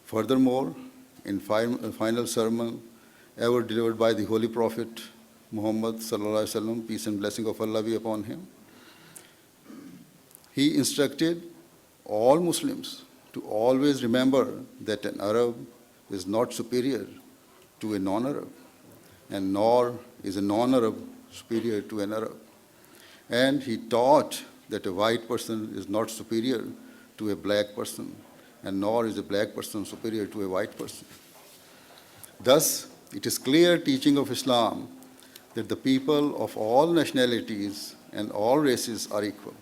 Furthermore, in final sermon ever delivered by the Holy Prophet Muhammad sallallahu alaihi wasallam, peace and blessing of Allah be upon him, he instructed all Muslims to always remember that an Arab is not superior to a non-Arab, and nor is a non-Arab superior to an Arab. And he taught that a white person is not superior to a black person, and nor is a black person superior to a white person. Thus, it is clear teaching of Islam that the people of all nationalities and all races are equal.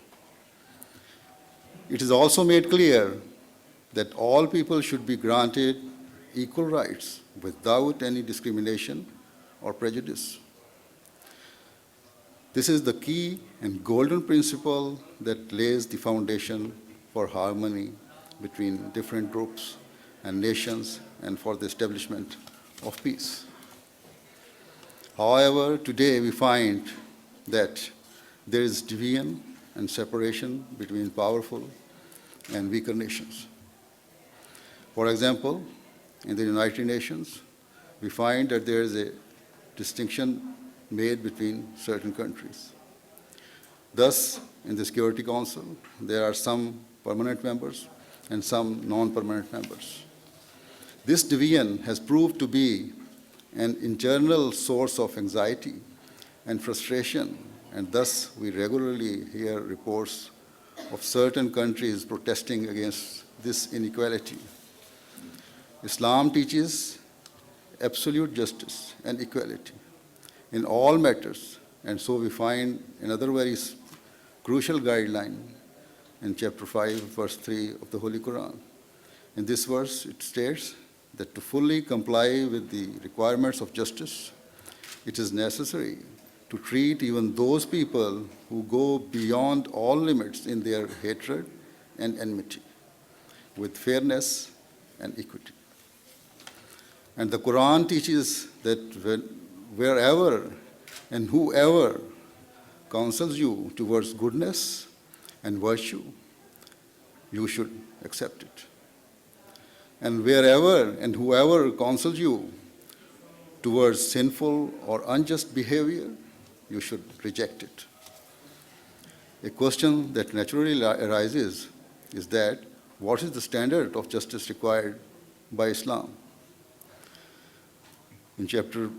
It is also made clear that all people should be granted equal rights without any discrimination or prejudice. This is the key and golden principle that lays the foundation for harmony between different groups and nations and for the establishment of peace. However, today we find that there is division and separation between powerful and weaker nations. For example, in the United Nations, we find that there is a distinction made between certain countries. Thus, in the Security Council, there are some permanent members and some non-permanent members. This division has proved to be an internal source of anxiety and frustration, and thus we regularly hear reports of certain countries protesting against this inequality. Islam teaches absolute justice and equality in all matters, and so we find another very crucial guideline in chapter 5, verse 3 of the Holy Quran. In this verse, it states that to fully comply with the requirements of justice, it is necessary to treat even those people who go beyond all limits in their hatred and enmity with fairness and equity. And the Quran teaches that wherever and whoever counsels you towards goodness and virtue, you should accept it. And wherever and whoever counsels you towards sinful or unjust behavior, you should reject it. A question that naturally arises is that what is the standard of justice required by Islam? In chapter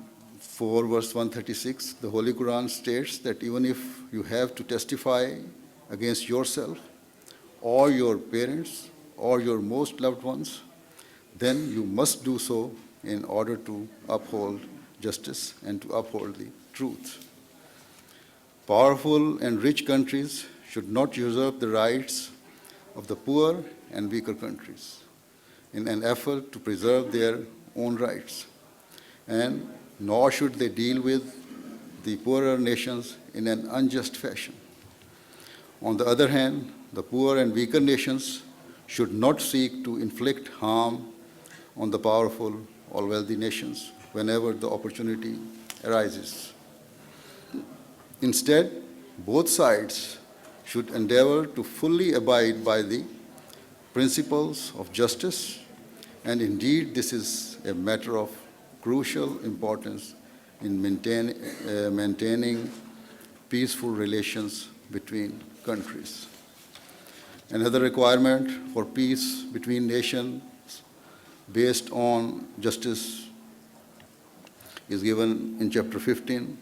4, verse 136, the Holy Quran states that even if you have to testify against yourself or your parents or your most loved ones, then you must do so in order to uphold justice and to uphold the truth. Powerful and rich countries should not usurp the rights of the poor and weaker countries in an effort to preserve their own rights, and nor should they deal with the poorer nations in an unjust fashion. On the other hand, the poor and weaker nations should not seek to inflict harm on the powerful or wealthy nations whenever the opportunity arises. Instead, both sides should endeavor to fully abide by the principles of justice, and indeed this is a matter of crucial importance in maintaining peaceful relations between countries. Another requirement for peace between nations based on justice is given in chapter 15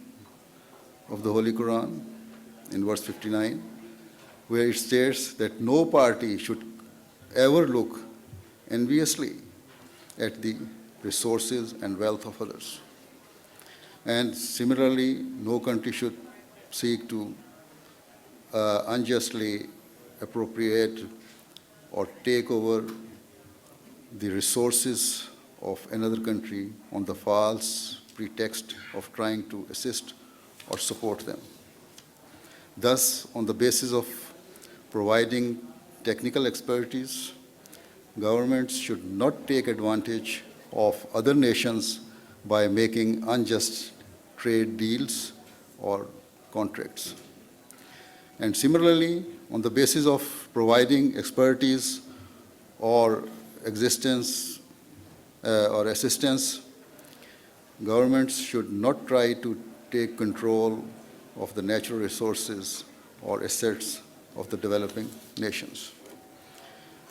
of the Holy Quran, in verse 59, where it states that no party should ever look enviously at the resources and wealth of others. And similarly, no country should seek to unjustly appropriate or take over the resources of another country on the false pretext of trying to assist or support them. Thus, on the basis of providing technical expertise, governments should not take advantage of other nations by making unjust trade deals or contracts. And similarly, on the basis of providing expertise or assistance, governments should not try to take control of the natural resources or assets of the developing nations.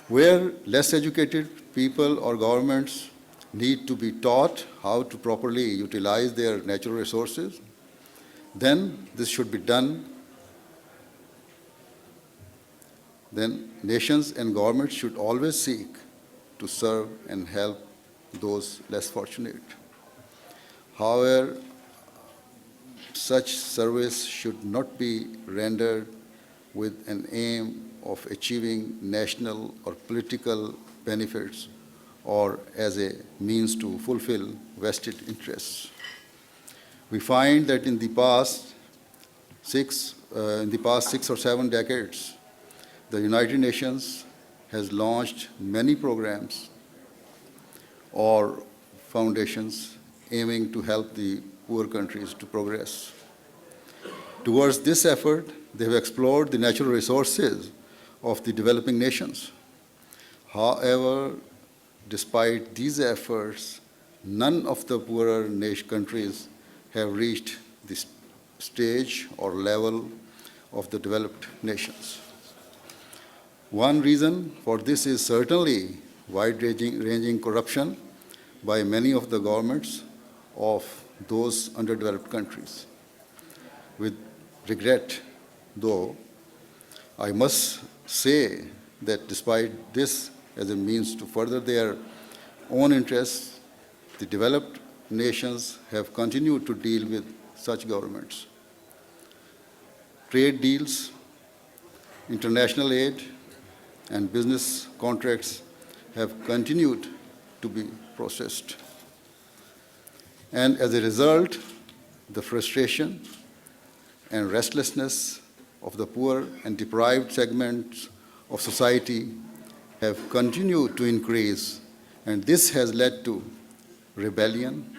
Where less educated people or governments need to be taught how to properly utilize their natural resources, then this should be done. Then nations and governments should always seek to serve and help those less fortunate. However, such service should not be rendered with an aim of achieving national or political benefits or as a means to fulfill vested interests. We find that in the past 6 or 7 decades, the United Nations has launched many programs or foundations aiming to help the poor countries to progress. Towards this effort, they have explored the natural resources of the developing nations. However, despite these efforts, none of the poorer countries have reached this stage or level of the developed nations. One reason for this is certainly wide-ranging corruption by many of the governments of those underdeveloped countries. With regret, though, I must say that despite this as a means to further their own interests, the developed nations have continued to deal with such governments. Trade deals, international aid, and business contracts have continued to be processed. And as a result, the frustration and restlessness of the poor and deprived segments of society have continued to increase, and this has led to rebellion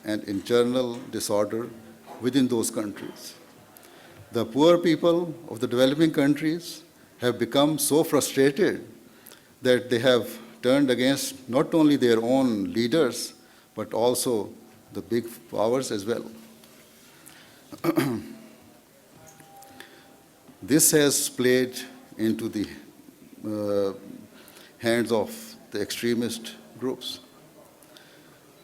and internal disorder within those countries. The poor people of the developing countries have become so frustrated that they have turned against not only their own leaders, but also the big powers as well. This has played into the hands of the extremist groups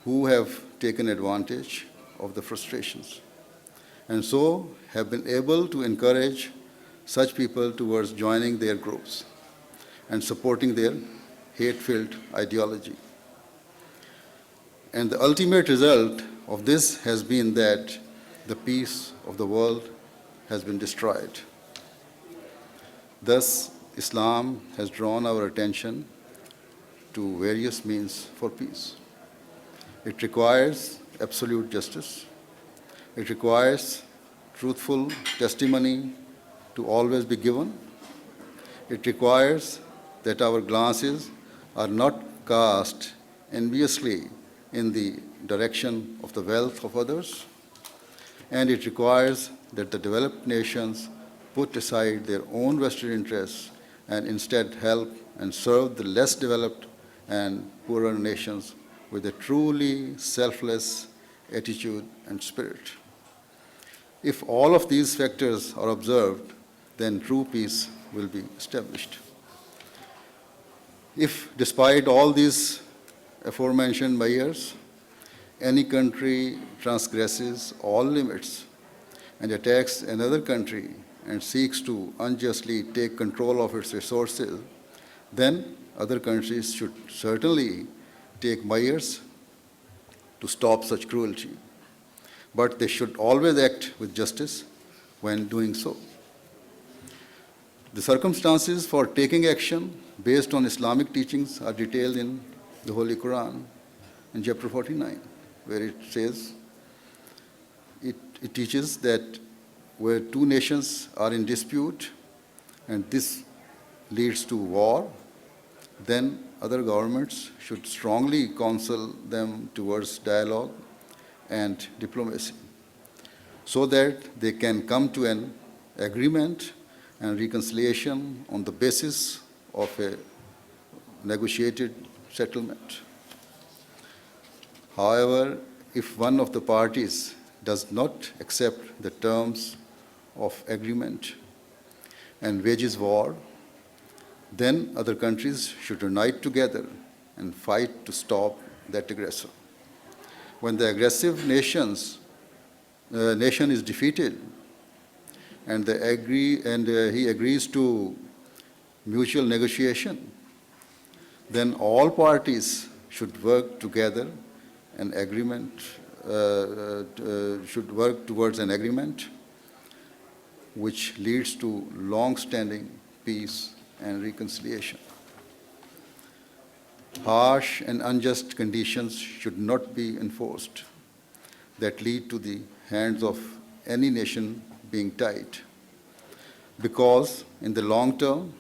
who have taken advantage of the frustrations and so have been able to encourage such people towards joining their groups and supporting their hate-filled ideology. And the ultimate result of this has been that the peace of the world has been destroyed. Thus, Islam has drawn our attention to various means for peace. It requires absolute justice. It requires truthful testimony to always be given. It requires that our glances are not cast enviously in the direction of the wealth of others. And it requires that the developed nations put aside their own vested interests and instead help and serve the less developed and poorer nations with a truly selfless attitude and spirit. If all of these factors are observed, then true peace will be established. If, despite all these aforementioned measures, any country transgresses all limits and attacks another country and seeks to unjustly take control of its resources, then other countries should certainly take measures to stop such cruelty. But they should always act with justice when doing so. The circumstances for taking action based on Islamic teachings are detailed in the Holy Quran in chapter 49, where it says, it teaches that where two nations are in dispute and this leads to war, then other governments should strongly counsel them towards dialogue and diplomacy so that they can come to an agreement and reconciliation on the basis of a negotiated settlement. However, if one of the parties does not accept the terms of agreement and wages war, then other countries should unite together and fight to stop that aggressor. When the aggressive nation is defeated and he agrees to mutual negotiation, then all parties should work together should work towards an agreement which leads to long-standing peace and reconciliation. Harsh and unjust conditions should not be enforced. that lead to the hands of any nation being tied, because in the long term,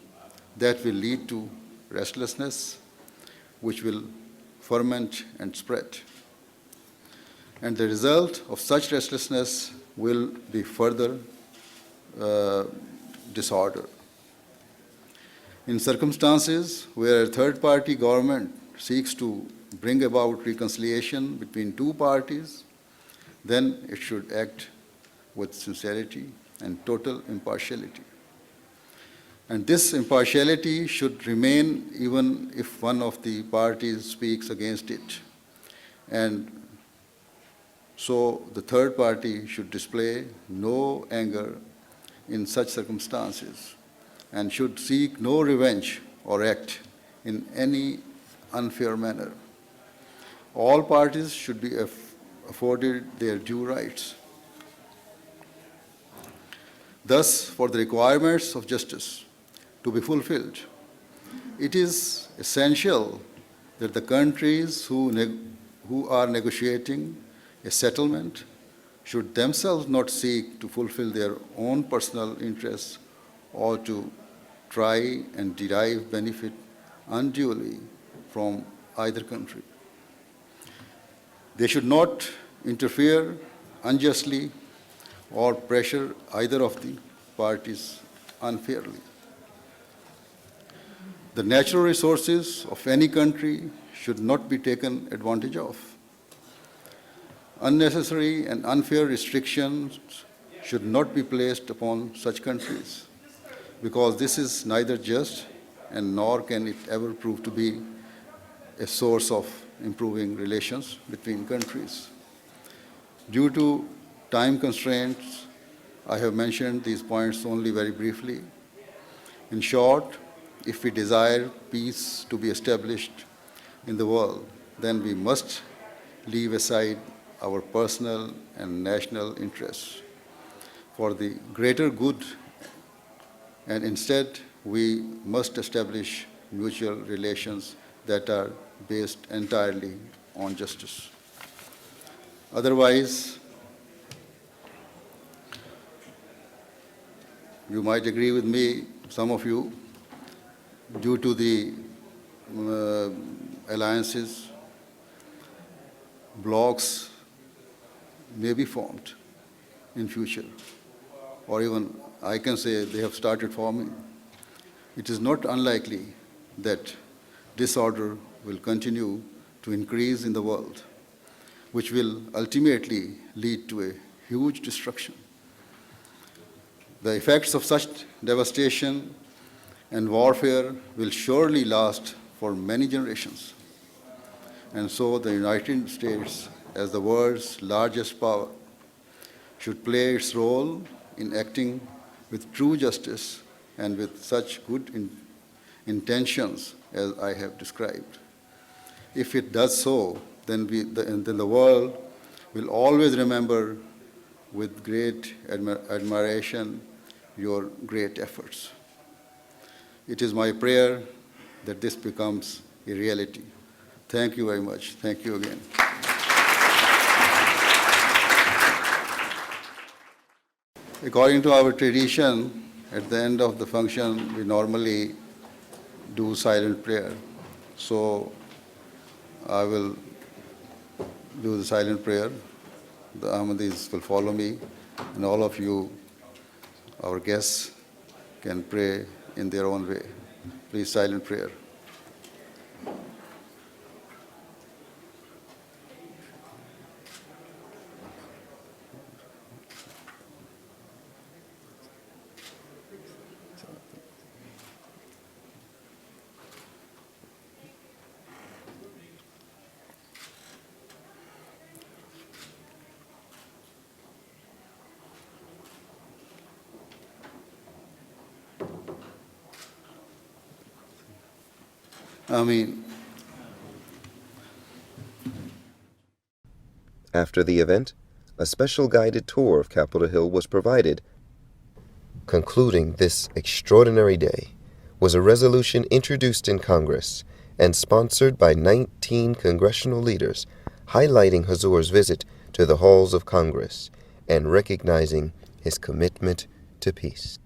that will lead to restlessness, which will ferment and spread. And the result of such restlessness will be further disorder. In circumstances where a third-party government seeks to bring about reconciliation between two parties, then it should act with sincerity and total impartiality. And this impartiality should remain even if one of the parties speaks against it. And so the third party should display no anger in such circumstances and should seek no revenge or act in any unfair manner. All parties should be afforded their due rights. Thus, for the requirements of justice to be fulfilled, it is essential that the countries who are negotiating a settlement should themselves not seek to fulfill their own personal interests or to try and derive benefit unduly from either country. They should not interfere unjustly or pressure either of the parties unfairly. The natural resources of any country should not be taken advantage of. Unnecessary and unfair restrictions should not be placed upon such countries, because this is neither just and nor can it ever prove to be a source of improving relations between countries. Due to time constraints, I have mentioned these points only very briefly. In short, if we desire peace to be established in the world, then we must leave aside our personal and national interests for the greater good, and instead we must establish mutual relations that are based entirely on justice. Otherwise, you might agree with me, some of you, due to the alliances, blocs may be formed in future, or even I can say they have started forming. It is not unlikely that disorder will continue to increase in the world, which will ultimately lead to a huge destruction. The effects of such devastation and warfare will surely last for many generations. And so the United States, as the world's largest power, should play its role in acting with true justice and with such good intentions as I have described. If it does so, then the world will always remember with great admiration your great efforts. It is my prayer that this becomes a reality. Thank you very much. Thank you again. According to our tradition, at the end of the function, we normally do silent prayer. So I will do the silent prayer. The Ahmadis will follow me, and all of you, our guests, can pray in their own way. Please, silent prayer. Ameen. After the event, a special guided tour of Capitol Hill was provided. Concluding this extraordinary day was a resolution introduced in Congress and sponsored by 19 congressional leaders, highlighting Huzoor's visit to the halls of Congress and recognizing his commitment to peace.